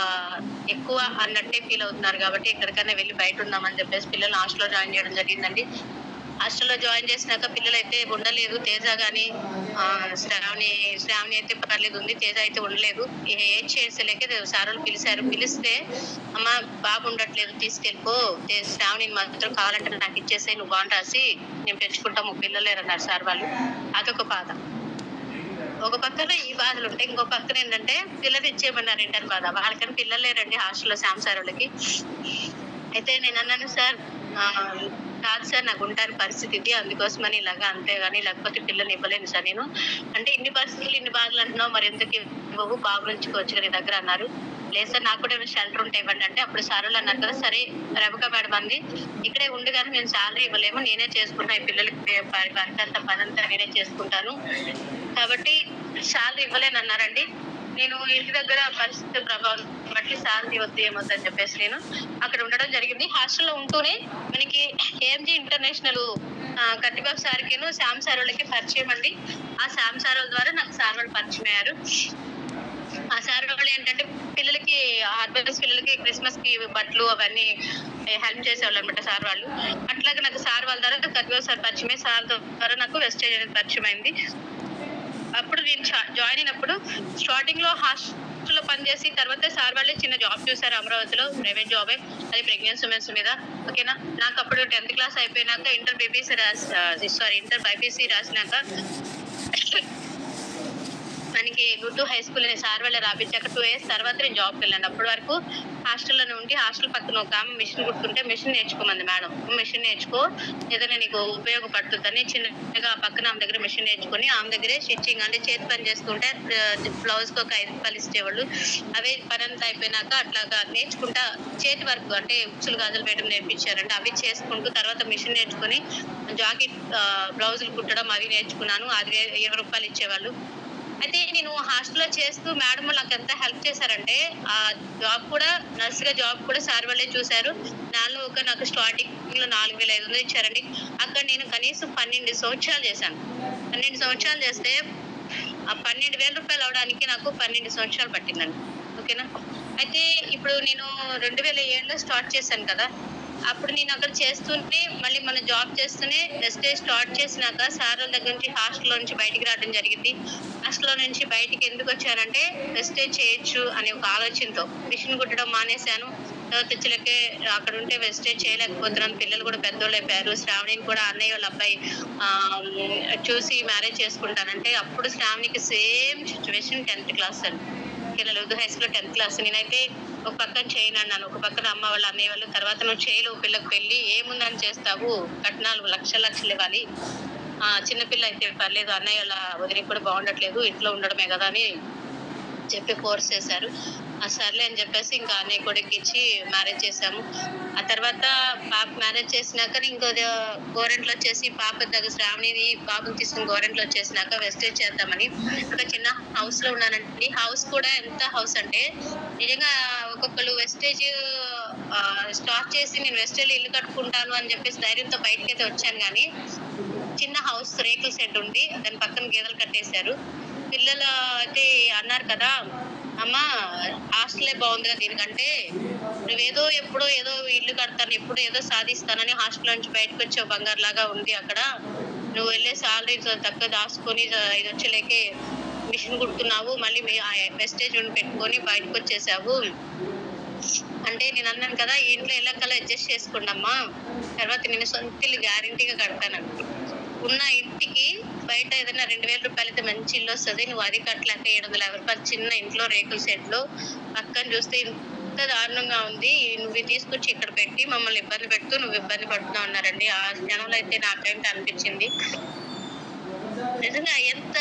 ఎక్కువ అన్నట్టే ఫీల్ అవుతున్నారు కాబట్టి ఎక్కడికైనా వెళ్ళి బయట ఉందామని చెప్పేసి పిల్లల్ని హాస్టల్లో జాయిన్ చేయడం జరిగిందండి. హాస్టల్లో జాయిన్ చేసినాక పిల్లలు అయితే ఉండలేదు. తేజ కానీ శ్రావణి అయితే పర్లేదు ఉంది, తేజ అయితే ఉండలేదు. ఏం చేసేలేక సార్ వాళ్ళు పిలిచారు. పిలిస్తే అమ్మ బాబు ఉండట్లేదు తీసుకెళ్ళిపో, శ్రావణిని మాత్రం కావాలంటే నాకు ఇచ్చేసే, నువ్వు బాగుంట రాసి నేను పెంచుకుంటాము పిల్లలేరన్నారు సార్ వాళ్ళు. అదొక బాధ. ఒక పక్కన ఈ బాధలు ఉంటాయి, ఇంకో పక్కన ఏంటంటే పిల్లలు ఇచ్చేయమన్నారు ఏంటని బాధ. వాళ్ళకని పిల్లలు లేరండి హాస్టల్లో శ్యామ్ సార్ వాళ్ళకి. అయితే నేను అన్నాను సార్ కాదు సార్ నాకు ఉంటాను పరిస్థితి ఇది, అందుకోసమని ఇలాగా అంతేగాని లేకపోతే పిల్లల్ని ఇవ్వలేను సార్ నేను అంటే, ఇన్ని పరిస్థితులు ఇన్ని బాధలు అంటున్నావు మరి ఎందుకు ఇవ్వవు, బాబు నుంచుకోవచ్చు నీ దగ్గర అన్నారు. లేదు సార్ నాకు కూడా ఏమైనా షెల్టర్ ఉంటే ఇవ్వండి అంటే, అప్పుడు సార్లు అన్నారు కదా సరే రెబకా మేడం అంది, ఇక్కడే ఉండి కానీ మేము శాలరీ ఇవ్వలేము, నేనే చేసుకుంటాను ఈ పిల్లలకి పనంతా నేనే చేసుకుంటాను కాబట్టి శాలరీ ఇవ్వలేను అన్నారండి. నేను ఇంటి దగ్గర పరిస్థితి ప్రభావం బట్టి శాలరీ వద్దు ఏమొద్దని చెప్పేసి నేను అక్కడ ఉండడం జరిగింది. హాస్టల్లో ఉంటూనే మనకి ఏఎంజీ ఇంటర్నేషనల్ కట్టిబాబు సార్కిను శ్యామ్ సార్ వాళ్ళకి పరిచయం అండి. ఆ శ్యామ్ సార్ వాళ్ళ ద్వారా నాకు సార్ వాళ్ళు పరిచయం అయ్యారు. ఆ సార్ వాళ్ళు ఏంటంటే పిల్లలకి హార్బర్స్ పిల్లలకి క్రిస్మస్ కి బట్టలు అవన్నీ హెల్ప్ చేసేవాళ్ళు అనమాట సార్ వాళ్ళు. అట్లాగే నాకు సార్ వాళ్ళ ద్వారా కట్టిబాబు సార్ పరిచయం, సార్ ద్వారా నాకు వెస్టేజ్ అనేది పరిచయం అయింది. అప్పుడు నేను జాయిన్ అయినప్పుడు స్టార్టింగ్ లో హాస్టల్లో పనిచేసి తర్వాత సార్ వాళ్ళే చిన్న జాబ్ చూసారు అమరావతిలో, ప్రైవేట్ జాబే, అది ప్రెగ్నెన్సీ ఉమెన్స్ మీద. ఓకేనా, నాకు అప్పుడు 10th క్లాస్ అయిపోయినాక ఇంటర్ బైపీసీ రాసినాక మనకి గుడ్డు హై స్కూల్ అనే సార్ వాళ్ళ రాపించాక 2 years తర్వాత నేను జాబ్కి వెళ్ళాను. అప్పటి వరకు హాస్టల్లోనే ఉండి హాస్టల్ పక్కన ఒక ఆమె మిషన్ కుట్టుకుంటే మిషన్ నేర్చుకోమంది మేడం. మిషన్ నేర్చుకో ఏదైనా నీకు ఉపయోగపడుతుందని చిన్నగా పక్కన ఆమె దగ్గర మిషన్ నేర్చుకుని ఆమె దగ్గరే స్టిచ్చింగ్ అంటే చేతి పని చేసుకుంటే బ్లౌజ్కి ఒక 5 రూపాయలు ఇచ్చేవాళ్ళు. అవే పని అంతా అయిపోయినాక అట్లాగా నేర్చుకుంటా చేతి వర్క్ అంటే ఉచ్చులు గాజులు వేయడం నేర్పించారంటే అవి చేసుకుంటూ తర్వాత మిషన్ నేర్చుకుని జాకెట్ బ్లౌజులు కుట్టడం అవి నేర్చుకున్నాను. అది 20 రూపాయలు ఇచ్చేవాళ్ళు. అయితే నేను హాస్టల్లో చేస్తూ మేడం నాకు ఎంత హెల్ప్ చేశారంటే, ఆ జాబ్ కూడా నర్స్గా జాబ్ కూడా సార్ వాళ్ళే చూశారు. నాకు స్టార్టింగ్ లో 4,500 ఇచ్చారండి. అక్కడ నేను కనీసం 12 సంవత్సరాలు చేశాను. 12 సంవత్సరాలు చేస్తే ఆ 12,000 రూపాయలు అవడానికి నాకు 12 సంవత్సరాలు పట్టిందండి. ఓకేనా, అయితే ఇప్పుడు నేను 2007లో స్టార్ట్ చేశాను కదా, అప్పుడు నేను అక్కడ చేస్తూనే మళ్ళీ మన జాబ్ చేస్తూనే వెస్టేజ్ స్టార్ట్ చేసినాక సార్ వాళ్ళ దగ్గర నుంచి హాస్టల్లో నుంచి బయటికి రావడం జరిగింది. హాస్టల్లో నుంచి బయటికి ఎందుకు వచ్చానంటే వెస్టేజ్ చేయొచ్చు అనే ఒక ఆలోచనతో మిషన్ కుట్టడం మానేశాను. తెచ్చులకే అక్కడ ఉంటే వెస్టేజ్ చేయలేకపోతున్నాను, పిల్లలు కూడా పెద్దోళ్ళు అయిపోయారు. శ్రావణిని కూడా అన్నయ్య వాళ్ళ అబ్బాయి చూసి మ్యారేజ్ చేసుకుంటానంటే అప్పుడు శ్రావణికి సేమ్ సిచ్యువేషన్ 10th క్లాస్ అండి. Urdu high school 10th class. నేనైతే ఒక పక్కన చేయను అన్నాను, ఒక పక్కన అమ్మ వాళ్ళు అన్నయ్య వాళ్ళు తర్వాత నువ్వు చేయలేవు పిల్లకి పెళ్లి ఏముందని చేస్తావు, కట్నాలు లక్షలు ఇవ్వాలి, చిన్నపిల్ల అయితే పర్లేదు, అన్నయ్య వాళ్ళ వదిలికి కూడా బాగుండట్లేదు, ఇంట్లో ఉండడమే కదా అని చెప్పి ఫోర్స్ చేశారు. సర్లే అని చెప్పేసి ఇంకా అన్నయ్య కొడుకు ఇచ్చి మ్యారేజ్ చేశాము. ఆ తర్వాత పాప మ్యారేజ్ చేసినాక ఇంకో గోరెంట్లో వచ్చేసి పాప దగ్గర శ్రావణిని బాబుని తీసుకుని గోరెంట్లో వచ్చేసినాక వెస్టేజ్ చేద్దామని ఒక చిన్న హౌస్ లో ఉన్నానండి. హౌస్ కూడా ఎంత హౌస్ అంటే నిజంగా ఒక్కొక్కరు వెస్టేజ్ స్టార్ట్ చేసి నేను వెస్టేజ్ ఇల్లు కట్టుకుంటాను అని చెప్పేసి ధైర్యంతో బయటకి అయితే వచ్చాను. కానీ చిన్న హౌస్ రేకుల షెడ్ ఉంది, దాని పక్కన గేదెలు కట్టేశారు. పిల్లలు అయితే అన్నారు కదా, అమ్మా హాస్టలే బాగుంది కదా దీనికంటే, నువ్వేదో ఎప్పుడో ఏదో ఇల్లు కడతాను, ఎప్పుడు ఏదో సాధిస్తానని హాస్టల్ నుంచి బయటకు వచ్చే బంగారు లాగా ఉంది అక్కడ. నువ్వు వెళ్ళే సాలరీ తక్కువ దాచుకొని ఇది వచ్చేలేకే మిషన్ కుడుతున్నావు, మళ్ళీ వెస్టేజ్ పెట్టుకొని బయటకు వచ్చేసావు అంటే నేను అన్నాను కదా, ఈ ఇంట్లో ఎలా కల్లా అడ్జస్ట్ చేసుకోండమ్మా, తర్వాత నేను సొంత ఇల్లు గ్యారంటీగా కడతాను. ఉన్న ఇంటికి బయట ఏదైనా 2,000 రూపాయలు అయితే మంచి ఇల్లు వస్తుంది, నువ్వు అది కట్టలేక 750 రూపాయలు చిన్న ఇంట్లో రేకుల షెడ్ లో పక్కన చూస్తే ఇంత దారుణంగా ఉంది, నువ్వు తీసుకొచ్చి ఇక్కడ పెట్టి మమ్మల్ని ఇబ్బంది పెడుతూ నువ్వు ఇబ్బంది పడుతున్నావు అన్నారండి. ఆ క్షణంలో అయితే నాకైతే అనిపించింది నిజంగా ఎంత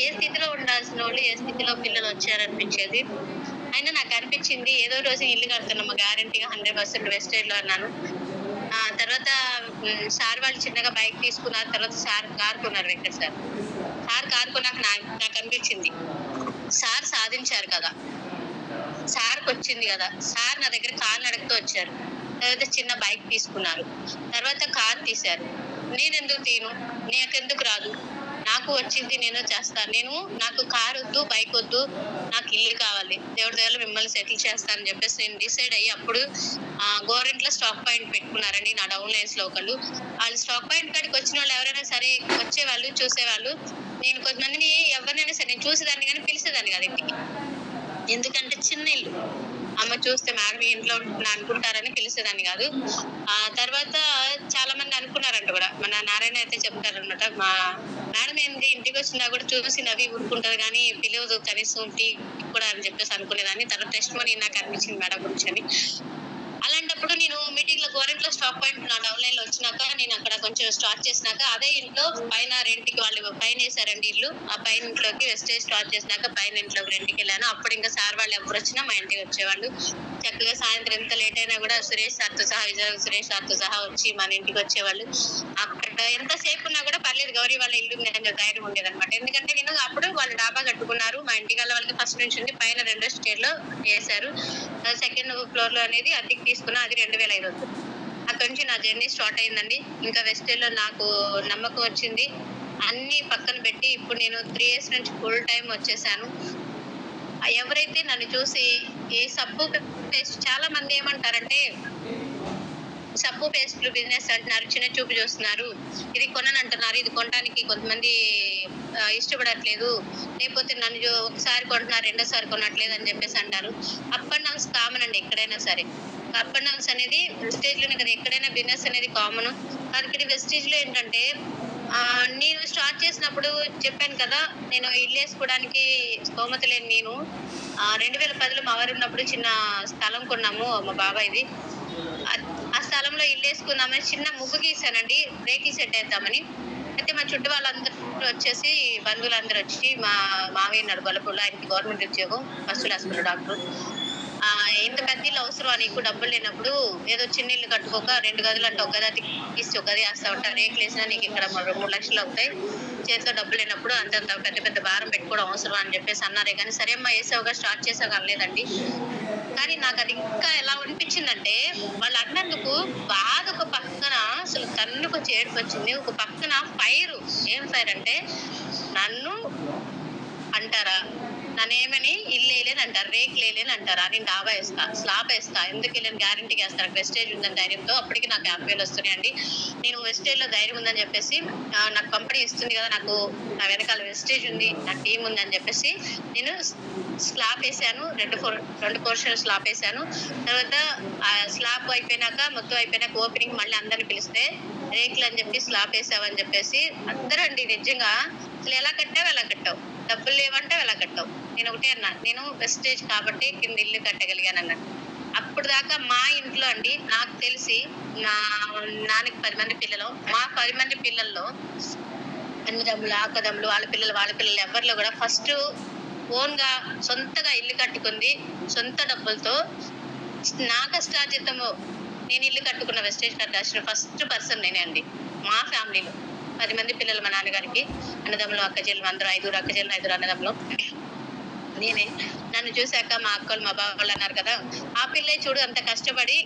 ఏ స్థితిలో ఉండాల్సిన వాళ్ళు ఏ స్థితిలో పిల్లలు వచ్చారనిపించేది. అయినా నాకు అనిపించింది ఏదో రోజు ఇల్లు కడుతున్నామా గ్యారంటీగా 100% వెస్టేజ్ లో అన్నాను. తర్వాత సార్ వాళ్ళు చిన్నగా బైక్ తీసుకున్నారు, తర్వాత సార్ కార్ కొన్నారు. వెంకట్ సార్ కార్ కొన్నాక నాకు అనిపించింది సార్ సాధించారు కదా, సార్కి వచ్చింది కదా, సార్ నా దగ్గర కార్ నడుపుతూ వచ్చారు, తర్వాత చిన్న బైక్ తీసుకున్నారు, తర్వాత కార్ తీశారు. నేనెందుకు తీను, నాకెందుకు రాదు, నాకు వచ్చింది నేను చేస్తాను. నాకు కార్ వద్దు, బైక్ వద్దు, నాకు ఇల్లు కావాలి, దేవుడి దగ్గర మిమ్మల్ని సెటిల్ చేస్తానని చెప్పేసి నేను డిసైడ్ అయ్యి అప్పుడు గవర్నమెంట్లో స్టాక్ పాయింట్ పెట్టుకున్నారండి నా డౌన్ లైన్స్ లో ఒకళ్ళు. వాళ్ళు స్టాక్ పాయింట్ కాడికి వచ్చిన వాళ్ళు ఎవరైనా సరే వచ్చేవాళ్ళు చూసేవాళ్ళు. నేను కొంతమందిని ఎవరినైనా సరే నేను చూసేదాన్ని కానీ పిలిచేదాన్ని కాదు ఇంటికి, ఎందుకంటే చిన్న ఇల్లు, అమ్మ చూస్తే మేడం ఇంట్లో అనుకుంటారని పిలిచేదాన్ని కాదు. తర్వాత చాలా మంది అనుకున్నారంట కూడా, మన నారాయణ అయితే చెప్తారనమాట, మా మేడం ఏంటి ఇంటికి వచ్చినా కూడా చూసి నవ్వి ఊరుకుంటారు కానీ పిలవదు కనీసం టీ కూడా అని చెప్పేసి అనుకునేదాన్ని. తర్వాత టెస్ట్ మనీ నాకు అనిపించింది మేడం గురించి అని. అలాంటప్పుడు నేను మీటింగ్ లో గవర్నమెంట్ లో స్టాక్ పాయింట్ నా డౌన్ లైన్ లో వచ్చినాక నేను అక్కడ కొంచెం స్టార్ట్ చేసినాక అదే ఇంట్లో పైన రెంట్కి వాళ్ళు పైన వేసారండి ఇల్లు, ఆ పైన ఇంట్లోకి వెస్టేజ్ స్టార్ట్ చేసినాక పైన ఇంట్లోకి రెంట్కి వెళ్ళాను. అప్పుడు ఇంకా సార్ వాళ్ళు ఎవరు వచ్చినా మా ఇంటికి వచ్చేవాళ్ళు. చక్కగా సాయంత్రం ఎంత లేట్ అయినా కూడా సురేష్ సార్తో సహా సురేష్ సార్తో సహా వచ్చి మన ఇంటికి వచ్చేవాళ్ళు. అక్కడ ఎంతసేపు ఉన్నా కూడా పర్లేదు, గౌరీ వాళ్ళ ఇల్లు నేను ధైర్యం ఉండేది అనమాట. ఎందుకంటే నేను అప్పుడు వాళ్ళు డాబా కట్టుకున్నారు, మా ఇంటికి వాళ్ళకి ఫస్ట్ నుంచి ఉంది, పైన 2వ స్టేర్ లో వేశారు, సెకండ్ ఫ్లోర్ లో అనేది అద్దెకి తీసుకున్నా, అది 2,500. అక్కడ నుంచి నా జర్నీ స్టార్ట్ అయిందండి. ఇంకా వెస్టేజ్ లో నాకు నమ్మకం వచ్చింది, అన్ని పక్కన పెట్టి ఇప్పుడు నేను 3 years నుంచి ఫుల్ టైం వచ్చేసాను. ఎవరైతే నన్ను చూసి ఏ సబ్బు పేస్ట్, చాలా మంది ఏమంటారంటే సబ్బు పేస్ట్లు బిజినెస్ అంటున్నారు, చిన్న చూపు చూస్తున్నారు, ఇది కొననంటున్నారు, ఇది కొనడానికి కొంతమంది ఇష్టపడట్లేదు, లేకపోతే నన్ను ఒకసారి కొంటున్నారు రెండోసారి కొనట్లేదు అని చెప్పేసి అంటారు. అప్ అండ్ డౌన్స్ కామన్ అండి ఎక్కడైనా సరే. అప్ అండ్ డౌన్స్ అనేది వెస్టేజ్ లోనే కదా, ఎక్కడైనా బిజినెస్ అనేది కామన్. ఇక్కడ వెస్టేజ్ లో ఏంటంటే నేను స్టార్ట్ చేసినప్పుడు చెప్పాను కదా, నేను ఇల్లు వేసుకోవడానికి స్తోమత లేని నేను 2010లో మా వారు ఉన్నప్పుడు చిన్న స్థలం కొన్నాము, మా బాబాయ్ది. ఆ స్థలంలో ఇల్లు వేసుకుందామని చిన్న ముగ్గు గీసానండి, రేకుల షెడ్ వేద్దామని. అయితే మా చుట్టూ వాళ్ళందరూ వచ్చేసి బంధువులందరూ వచ్చి, మా మామయ్య ఉన్నాడు గొల్లపూడిలో, ఆయనకి గవర్నమెంట్ ఉద్యోగం, పశువుల హాస్పిటల్ డాక్టర్. ఇంత పెద్ద ఇల్లు అవసరం, నీకు డబ్బులు లేనప్పుడు ఏదో చిన్న ఇల్లు కట్టుకోక 2 గదులు అంటే ఒక గది తీసి ఒక గది వేస్తా ఉంటా, రేకులు వేసినా నీకు ఇక్కడ 3 లక్షలు అవుతాయి, చేతిలో డబ్బులు లేనప్పుడు అంతంత పెద్ద పెద్ద భారం పెట్టుకోవడం అవసరం అని చెప్పేసి అన్నారే కానీ, సరే అమ్మా వేసావుగా స్టార్ట్ చేసావు అనలేదండి. కానీ నాకు అది ఇంకా ఎలా అనిపించిందంటే, వాళ్ళు అన్నందుకు బాధ ఒక పక్కన అసలు తన్నుకు చేడుకు వచ్చింది, ఒక పక్కన ఫైర్. ఏం ఫైర్ అంటే, నన్ను అంటారా, నన్నేమని ఇల్లు వేయలేని అంటారు, రేకులు వేయలేని అంటారా, నేను డాబా వేస్తా, స్లాబ్ వేస్తా, ఎందుకు వెళ్ళని గ్యారంటీకి వేస్తాను, వెస్టేజ్ ఉందని ధైర్యంతో. అప్పటికి నాకు 50,000 వస్తున్నాయండి. నేను వెస్టేజ్ లో ధైర్యం ఉందని చెప్పేసి, నాకు కంపెనీ ఇస్తుంది కదా, నాకు నా వెనకాల వెస్టేజ్ ఉంది, నా టీం ఉంది అని చెప్పేసి నేను స్లాబ్ వేసాను, 2 పోర్షన్ స్లాబ్ వేసాను. తర్వాత స్లాబ్ అయిపోయినాక మొత్తం అయిపోయినాక ఓపెనింగ్ మళ్ళీ అందరిని పిలిస్తే రేకులు అని చెప్పి స్లాబ్ వేసావని చెప్పేసి అందరూ అండి నిజంగా అసలు ఎలా కట్టావు, డబ్బులు లేవంటే ఎలా కట్టావు. నేను ఒకటే అన్నా, నేను వెస్టేజ్ కాబట్టి కింద ఇల్లు కట్టగలిగాను అన్నాను. అప్పుడు దాకా మా ఇంట్లో అండి నాకు తెలిసి నా నాన్నకి 10 మంది పిల్లలు, మా 10 మంది పిల్లల్లో అన్నదమ్ములు అక్కదమ్ములు వాళ్ళ పిల్లలు ఎవరిలో కూడా ఫస్ట్ ఓన్ గా సొంతగా ఇల్లు కట్టుకుంది సొంత డబ్బులతో నా కష్టార్జితము నేను ఇల్లు కట్టుకున్న వెస్టేజ్ కట్టాల్సిన ఫస్ట్ పర్సన్ నేనే అండి. మా ఫ్యామిలీలో 10 మంది పిల్లలు, మా నాన్నగారికి అన్నదమ్ములు అక్కచెల్లెలు అందరూ 5 అక్కచెల్లెలు 5 అన్నదమ్ములు. నేనే. నన్ను చూసాక మా అక్కలు, మా బావోళ్ళు అన్నారు కదా! ఆ పిల్లే చూడు అంత కష్టపడి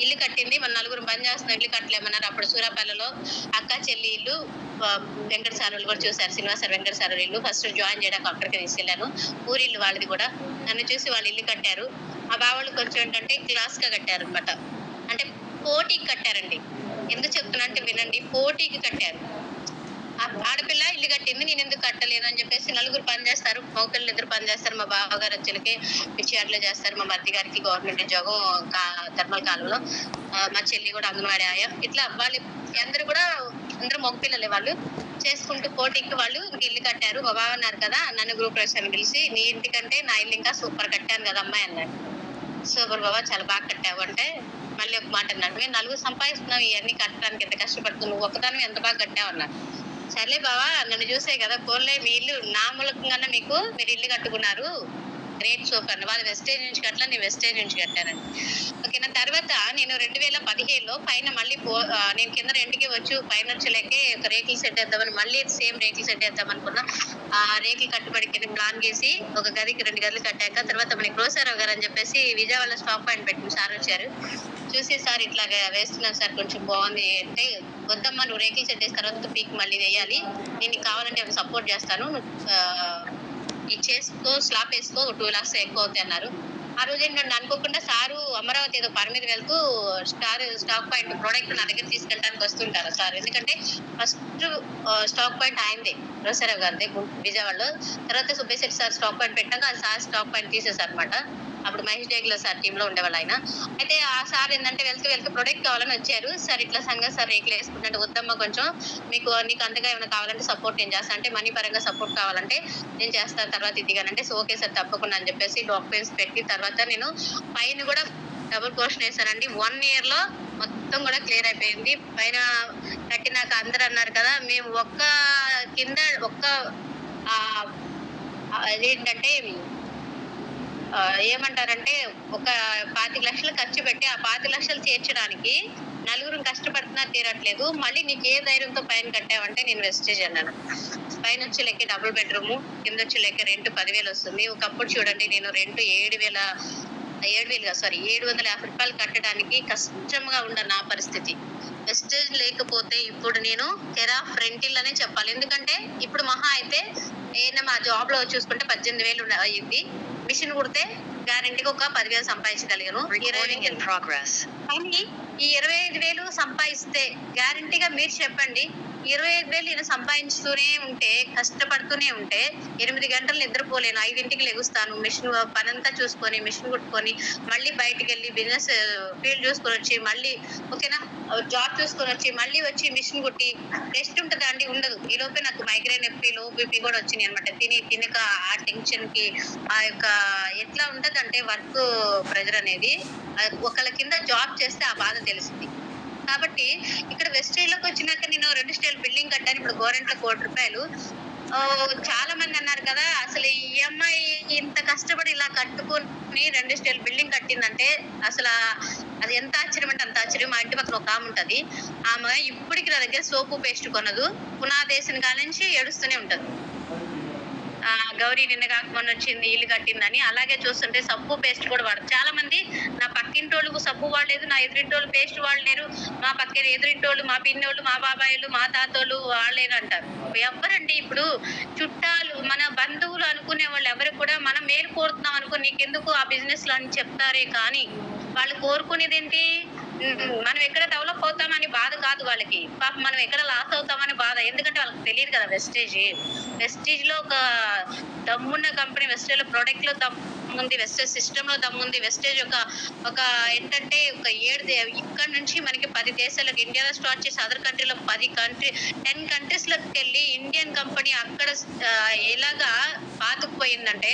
ఇల్లు కట్టింది. మన నలుగురం పని చేస్తున్నాం ఇల్లు కట్టలేమన్నారు. అప్పుడు సూరాపాలలో అక్క, చెల్లి ఇల్లు వెంకట సారోళ్ళు కూడా చూసారు. శ్రీనివాస వెంకట సారోళ్ళ ఇల్లు. ఫస్ట్ జాయిన్ చేయడానికి అక్కడికే తీసుకెళ్ళాను. ఊరిల్లు వాళ్ళది కూడా. నన్ను చూసి వాళ్ళు ఇల్లు కట్టారు. మా బావోళ్ళు కొంచెం ఏంటంటే క్లాస్‌గా కట్టారనమాట. అంటే పోటీకి కట్టారండి. ఎందుకు చెప్తున్నా అంటే వినండి. పోటీకి కట్టారు. ఆడపిల్ల ఇల్లు కట్టింది నేనెందుకు కట్టలేదు అని చెప్పేసి నలుగురు పని చేస్తారు. మగపిల్లలు ఇద్దరు పని చేస్తారు. మా బావగారు వచ్చేలకి పిచ్చియాడ్లో చేస్తారు. మా మరిది గారికి గవర్నమెంట్ ఉద్యోగం థర్మల్ కాలువలో. మా చెల్లి కూడా అంగన్వాడీ ఆయ. ఇట్లా వాళ్ళు అందరూ కూడా అందరూ మగపిల్లలే వాళ్ళు. చేసుకుంటూ పోటీకి వాళ్ళు ఇల్లు కట్టారు. మా బావ అన్నారు కదా నన్ను గ్రూప్ ప్రవేశానికి పిలిచి నీ ఇంటికంటే నా ఇల్లు ఇంకా సూపర్ కట్టాను కదా అమ్మాయి అన్నాడు. సూపర్ బావ చాలా బాగా కట్టావు అంటే మళ్ళీ ఒక మాట అన్నాడు. మేము నలుగురు సంపాదిస్తున్నావు ఇవన్నీ కట్టడానికి ఎంత కష్టపడుతున్నావు నువ్వు ఒక్కదానివి ఎంత బాగా కట్టావు అన్నాడు. సర్లే బావా నన్ను చూసే కదా పోన్లే మీ ఇల్లు నా మూలకంగానే మీరు ఇల్లు కట్టుకున్నారు గ్రేట్ సూపర్ వాళ్ళు వెస్టేజ్ నుంచి కట్టలా నేను వెస్టేజ్ నుంచి కట్టానండి. ఓకేనా. తర్వాత నేను 2017లో పైన మళ్ళీ నేను కింద రెంట్కి వచ్చు పైన వచ్చేలేకే ఒక రేకులు సెట్ వేద్దామని మళ్ళీ సేమ్ రేకులు సెట్ వేద్దాం అనుకున్నా. ఆ రేకులు కట్టుబడికి ప్లాన్ చేసి ఒక గదికి 2 గదులు కట్టాక తర్వాత మనకి గ్రోసరావు గారు అని చెప్పేసి విజయవాడలో స్టాక్ పాయింట్ పెట్టి సార్ వచ్చారు. చూసి సార్ ఇట్లాగా వేస్తున్నాను సార్ కొంచెం బాగుంది అంటే వద్దమ్మా నువ్వు రేకులు సెట్ చేసిన తర్వాత పీక్ మళ్ళీ వేయాలి నేను నీకు కావాలంటే సపోర్ట్ చేస్తాను ఇది చేసుకో స్లాబ్ వేసుకో 2 lakhs ఎక్కువ అవుతాయి అన్నారు. ఆ రోజు ఏంటంటే అనుకోకుండా సారు అమరావతి ఏదో పని మీద వెళ్తూ స్టాక్ పాయింట్ ప్రోడక్ట్ నా దగ్గర తీసుకెళ్ళడానికి వస్తుంటారు సార్. ఎందుకంటే ఫస్ట్ స్టాక్ పాయింట్ ఆయనదే రోసరావు గారిదే విజయవాడలో. తర్వాత సుబ్బేశెట్టి సార్ స్టాక్ పాయింట్ పెట్టాక ఆ సార్ స్టాక్ పాయింట్ తీసేసారు అనమాట. అప్పుడు మహేష్ డేగ్ల సార్ టీంలో ఉండేవాళ్ళు ఆయన. అయితే ఆ సార్ ఏంటంటే వెళ్తూ ప్రొడక్ట్ కావాలని వచ్చారు. సార్ ఇట్లా సంగతి సార్ రేకులు వేసుకుంటే వద్దమ్మా కొంచెం నీకు అంతగా ఏమైనా కావాలంటే సపోర్ట్ నేను చేస్తాను అంటే మనీ పరంగా సపోర్ట్ కావాలంటే నేను చేస్తాను తర్వాత ఇదిగానంటే ఓకే సార్ తప్పకుండా అని చెప్పేసి డాక్యుమెంట్స్ పెట్టి తర్వాత నేను పైన కూడా డబుల్ పోర్షన్ వేసానండి. 1 year లో మొత్తం కూడా క్లియర్ అయిపోయింది. పైన కట్టినాక అందరు అన్నారు కదా మేము కింద అదేంటంటే ఏమంటారంటే ఒక 25 లక్షలు ఖర్చు పెట్టి ఆ 25 లక్షలు చేర్చడానికి నలుగురు కష్టపడుతున్నా తీరట్లేదు మళ్ళీ నీకు ఏ ధైర్యంతో పైన కట్టావంటే నేను వెస్టేజ్ అన్నాను. పైన వచ్చి లెక్క 2 bedroom కింద వచ్చి లెక్క రెంట్ 10,000 వస్తుంది. ఒకప్పుడు చూడండి నేను రెంట్ 750 రూపాయలు కట్టడానికి కష్టంగా ఉన్న నా పరిస్థితి. వెస్టేజ్ లేకపోతే ఇప్పుడు నేను కెర్ ఆఫ్ రెంటిల్ అనే చెప్పాలి. ఎందుకంటే ఇప్పుడు మహా అయితే మా జాబ్ లో చూసుకుంటే 18,000 అయ్యింది. మిషన్ కుడితే గ్యారంటీగా ఒక 10,000 సంపాదించగలిగాను. కానీ ఈ 25,000 సంపాదిస్తే గ్యారంటీగా మీరు చెప్పండి 25,000 నేను సంపాదించుతూనే ఉంటే కష్టపడుతూనే ఉంటే 8 గంటలు నిద్రపోలేను 5ంటికి లెగుస్తాను మిషన్ పనంతా చూసుకొని మిషన్ కుట్టుకొని మళ్ళీ బయటికి వెళ్ళి బిజినెస్ ఫీల్డ్ చూసుకొని వచ్చి మళ్ళీ ఓకేనా జాబ్ చూసుకొని వచ్చి మళ్ళీ వచ్చి మిషన్ కుట్టి రెస్ట్ ఉంటుందా అండి ఉండదు. ఈ లోపే నాకు మైగ్రేన్ నొప్పి లో బీపీ కూడా వచ్చినాయి అనమాట. తినక ఆ టెన్షన్ కి ఆ యొక్క ఎట్లా ఉంటదంటే వర్క్ ప్రెజర్ అనేది ఒకళ్ళ కింద జాబ్ చేస్తే ఆ బాధ తెలిసింది. కాబట్టి ఇక్కడ వెస్టేజ్ లోకి వచ్చినాక నేను 2 స్టైల్ బిల్డింగ్ కట్టాను. ఇప్పుడు గోరెంట్ల 1 కోటి రూపాయలు. చాలా మంది అన్నారు కదా అసలు ఈ అమ్మాయి ఇంత కష్టపడి ఇలా కట్టుకుని 2 స్టైల్ బిల్డింగ్ కట్టిందంటే అసలు అది ఎంత ఆశ్చర్యం అంటే అంత ఆశ్చర్యం. మా ఇంటి పక్కన ఒక ఆమె ఉంటది. ఆమె ఇప్పటికి నా దగ్గర సోపు పేస్ట్ కొనదు. పునాదేశం కాడ నుంచి ఏడుస్తూనే ఉంటది. గౌరీ నిన్న కాక మొన్న వచ్చింది ఇల్లు కట్టిందని. అలాగే చూస్తుంటే సబ్బు పేస్ట్ కూడా వాడదు. చాలా మంది నా పక్కింటోళ్ళు సబ్బు వాడలేదు నా ఎదురింటోళ్ళు పేస్ట్ వాడలేరు మా పక్కన ఎదురింటోళ్ళు మా పిన్నోళ్ళు మా బాబాయిలు మా తాతోళ్ళు వాడలేరు అంటారు. ఎవరండి ఇప్పుడు చుట్టాలు మన బంధువులు అనుకునే వాళ్ళు ఎవరు కూడా మనం మేలు కోరుతున్నాం అనుకో నీకెందుకు ఆ బిజినెస్ లో అని చెప్తారే కానీ వాళ్ళు కోరుకునేది ఏంటి మనం ఎక్కడ డెవలప్ అవుతామని బాధ కాదు వాళ్ళకి. పాప మనం ఎక్కడ లాస్ అవుతామని బాధ. ఎందుకంటే వాళ్ళకి తెలియదు కదా వెస్టేజ్ లో ఒక దమ్మున్న కంపెనీ వెస్టేజ్ లో ప్రొడక్ట్ లో దమ్ముంది వెస్టేజ్ సిస్టమ్ లో దమ్ముంది. వెస్టేజ్ ఒక ఏంటంటే ఒక 7 ఇక్కడ నుంచి మనకి 10 దేశాలకు ఇండియాలో స్టార్ట్ చేసి అదర్ కంట్రీలో 10 కంట్రీస్ లోకి వెళ్ళి ఇండియన్ కంపెనీ అక్కడ ఎలాగా పాతుకుపోయిందంటే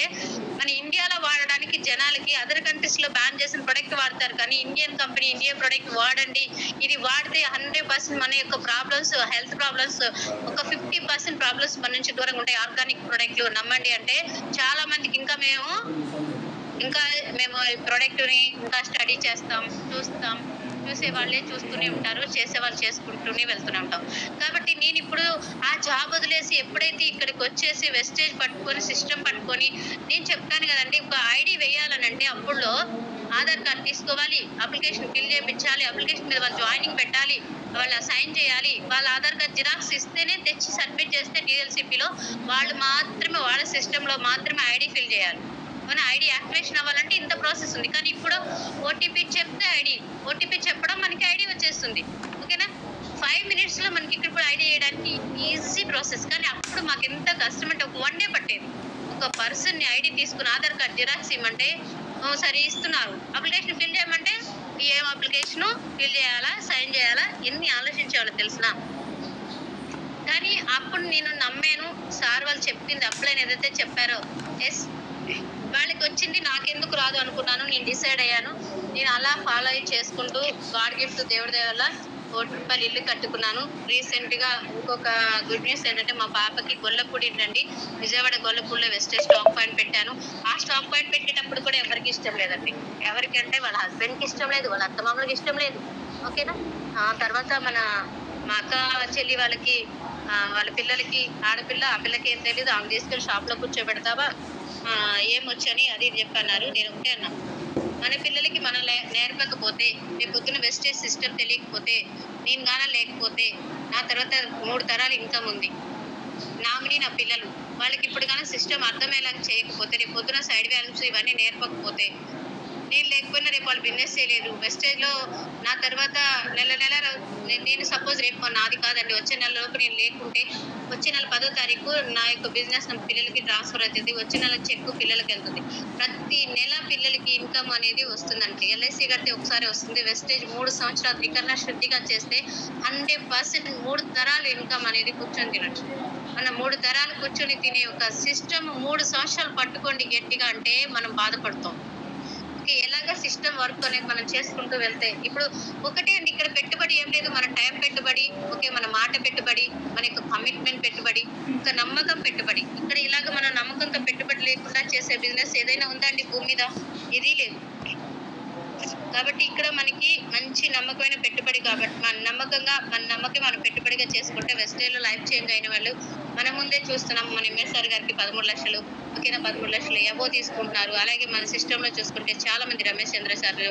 మన ఇండియాలో వాడడానికి జనాలకి అదర్ కంట్రీస్ లో బ్యాన్ చేసిన ప్రొడక్ట్ వాడతారు కానీ ఇండియన్ కంపెనీ ఇండియా ప్రొడక్ట్ వాడండి ఇది వాడితే 100% మన యొక్క ప్రాబ్లమ్స్ హెల్త్ ప్రాబ్లమ్స్ ఒక 50% ప్రాబ్లమ్స్ మన నుంచి దూరంగా ఉంటాయి. ఆర్గానిక్ ప్రొడక్ట్లు నమ్మండి అంటే చాలా మందికి ఇంకా మేము ఈ ప్రొడక్ట్ ని ఇంకా స్టడీ చేస్తాం చూస్తాం చూసే వాళ్ళే చూస్తూనే ఉంటారు, చేసే వాళ్ళు చేసుకుంటూనే వెళ్తూనే ఉంటాం. కాబట్టి నేను ఇప్పుడు ఆ జాబ్ వదిలేసి ఎప్పుడైతే ఇక్కడికి వచ్చేసి వెస్టేజ్ పట్టుకొని సిస్టమ్ పట్టుకొని నేను చెప్తాను కదండి, ఒక ఐడి వేయాలనంటే అప్పుడులో ఆధార్ కార్డ్ తీసుకోవాలి, అప్లికేషన్ ఫిల్ చేయించాలి, అప్లికేషన్ మీద వాళ్ళు జాయినింగ్ పెట్టాలి, వాళ్ళు సైన్ చేయాలి, వాళ్ళ ఆధార్ కార్డ్ జిరాక్స్ ఇస్తేనే తెచ్చి సబ్మిట్ చేస్తే డిఎల్సిపిలో వాళ్ళు మాత్రమే వాళ్ళ సిస్టంలో మాత్రమే ఐడి ఫిల్ చేయాలి. మన ఐడి యాక్టివేషన్ అవ్వాలంటే ఇంత ప్రాసెస్ ఉంది. కానీ ఇప్పుడు ఓటీపీ చెప్తే ఓటీపీ చెప్పడం మనకి ఐడి వచ్చేస్తుంది. ఓకేనా, 5 minutesలో మనకి ఇక్కడ ఐడి చేయడానికి ఈజీ ప్రాసెస్. కానీ అప్పుడు మాకు ఎంత కష్టం అంటే ఒక 1 day పట్టేది. ఒక పర్సన్ని ఐడి తీసుకుని ఆధార్ కార్డ్ జిరాక్స్ ఇవ్వమంటే సరే ఇస్తున్నారు, అప్లికేషన్ ఫిల్ చేయమంటే ఏం అప్లికేషన్ ఫిల్ చేయాలా, సైన్ చేయాలా, ఎన్ని ఆలోచించేవాళ్ళు తెలిసిన. కానీ అప్పుడు నేను నమ్మాను, సార్ వాళ్ళు చెప్పింది అప్లైన్ ఏదైతే చెప్పారో ఎస్ వాళ్ళకి వచ్చింది, నాకెందుకు రాదు అనుకున్నాను. నేను డిసైడ్ అయ్యాను. నేను అలా ఫాలో అయ్యి చేసుకుంటూ గాడ్ గిఫ్ట్ దేవుడి దయ వల్ల ₹1 ఇల్లు కట్టుకున్నాను. రీసెంట్గా ఇంకొక గుడ్ న్యూస్ ఏంటంటే మా పాపకి గొల్లపూడి అండి, విజయవాడ గొల్లపూడిలో వెస్టేజ్ స్టాక్ పాయింట్ పెట్టాను. ఆ స్టాక్ పాయింట్ పెట్టేటప్పుడు కూడా ఎవరికి ఇష్టం లేదండి. ఎవరికంటే వాళ్ళ హస్బెండ్కి ఇష్టం లేదు, వాళ్ళ అత్తమామలకి ఇష్టం లేదు. ఓకేనా, తర్వాత మా అక్క చెల్లి వాళ్ళకి వాళ్ళ పిల్లలకి ఆడపిల్ల, ఆ పిల్లకి ఏం తెలీదు, ఆమె తీసుకెళ్ళి షాప్లో కూర్చోబెడతావా, ఏమొచ్చని అది చెప్పన్నారు. నేను ఒకటే అన్నా, మన పిల్లలకి మనం నేర్పకపోతే, రేపు పొద్దున వెస్టేజ్ సిస్టమ్ తెలియకపోతే, నేను గాన లేకపోతే నా తర్వాత 3 తరాలు ఇన్కమ్ ఉంది, నామిని నా పిల్లలు, వాళ్ళకి ఇప్పుడు కానీ సిస్టమ్ అర్థమయ్యేలాగా చేయకపోతే, రేపు పొద్దున సైడ్ బ్యాలెన్స్ ఇవన్నీ నేర్పకపోతే, నేను లేకపోయినా రేపు వాళ్ళు బిజినెస్ చేయలేదు. వెస్టేజ్లో నా తర్వాత నెల నేను సపోజ్ రేపు నాది కాదండి, వచ్చే నెలలోపు నేను లేకుంటే వచ్చే నెల 10వ తారీఖు నా యొక్క బిజినెస్ నా పిల్లలకి ట్రాన్స్ఫర్ అవుతుంది, వచ్చే నెల చెక్ పిల్లలకి వెళ్తుంది. ప్రతి నెల పిల్లలకి ఇన్కమ్ అనేది వస్తుందండి. ఎల్ఐసి కడితే ఒకసారి వస్తుంది. వెస్టేజ్ 3 సంవత్సరాలు త్రికరణ శుద్ధిగా చేస్తే 100% 3 తరాలు ఇన్కమ్ అనేది కూర్చొని తినచ్చు. మన 3 తరాలు కూర్చొని తినే ఒక సిస్టమ్ 3 సంవత్సరాలు పట్టుకోండి గట్టిగా అంటే మనం బాధపడతాం. ఎలాగ సిస్టమ్ వర్క్ అనేది మనం చేసుకుంటూ వెళ్తే, ఇప్పుడు ఒకటే అండి, ఇక్కడ పెట్టుబడి ఏం లేదు, మన టైం పెట్టుబడి, ఓకే, మన మాట పెట్టుబడి, మన యొక్క కమిట్మెంట్ పెట్టుబడి, ఒక నమ్మకం పెట్టుబడి. ఇక్కడ ఇలాగ మన నమ్మకంతో పెట్టుబడి లేకుండా చేసే బిజినెస్ ఏదైనా ఉందా అండి భూమి మీద? ఏదీ లేదు. కాబట్టి ఇక్కడ మనకి మంచి నమ్మకమైన పెట్టుబడి, కాబట్టి మన నమ్మకం మనం పెట్టుబడిగా చేసుకుంటే వెస్టేజ్లో లైఫ్ చేంజ్ అయిన వాళ్ళు మన ముందే చూస్తున్నాం. మన ఎంఎస్ఆర్ గారికి 13 లక్షలు, ఓకేనా, 13 లక్షలు ఎబో తీసుకుంటున్నారు. అలాగే మన సిస్టంలో చూసుకుంటే చాలా మంది రమేష్ చంద్ర సార్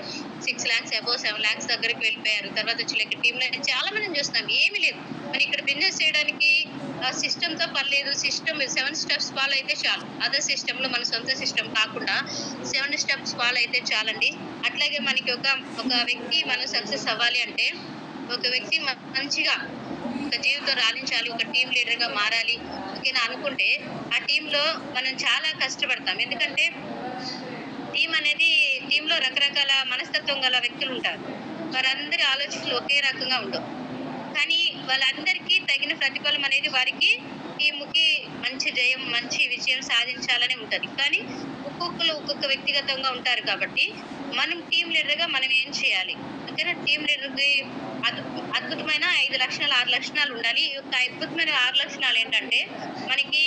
6 lakhs ఎబో 7 lakhs దగ్గరికి వెళ్ళిపోయారు. తర్వాత వచ్చి టీంలో చాలా మందిని చూస్తున్నాం. ఏమీ లేదు, మరి ఇక్కడ బిజినెస్ చేయడానికి సిస్టమ్తో పని లేదు. సిస్టమ్ 7 steps ఫాలో అయితే చాలు. అదర్ సిస్టంలో మన సొంత సిస్టమ్ కాకుండా 7 steps ఫాలో అయితే చాలండి. అట్లాగే మనకి ఒక వ్యక్తి మనం సక్సెస్ అవ్వాలి అంటే, ఒక వ్యక్తి మంచిగా ఒక జీవితం రాణించాలి, ఒక టీం లీడర్గా మారాలి, ఓకేనా అనుకుంటే ఆ టీంలో మనం చాలా కష్టపడతాం. ఎందుకంటే టీంలో రకరకాల మనస్తత్వం గల వ్యక్తులు ఉంటారు. వారందరి ఆలోచనలు ఒకే రకంగా ఉండవు. కానీ వాళ్ళందరికీ తగిన ప్రతిఫలం అనేది వారికి టీముకి మంచి జయం, మంచి విజయం సాధించాలని ఉంటుంది. కానీ ఒక్కొక్క వ్యక్తిగతంగా ఉంటారు. కాబట్టి మనం టీం లీడర్గా మనం ఏం చేయాలి? ఓకేనా, టీం లీడర్కి అద్భుతమైన 5 లక్షణాలు 6 లక్షణాలు ఉండాలి. ఈ యొక్క అద్భుతమైన 6 లక్షణాలు ఏంటంటే, మనకి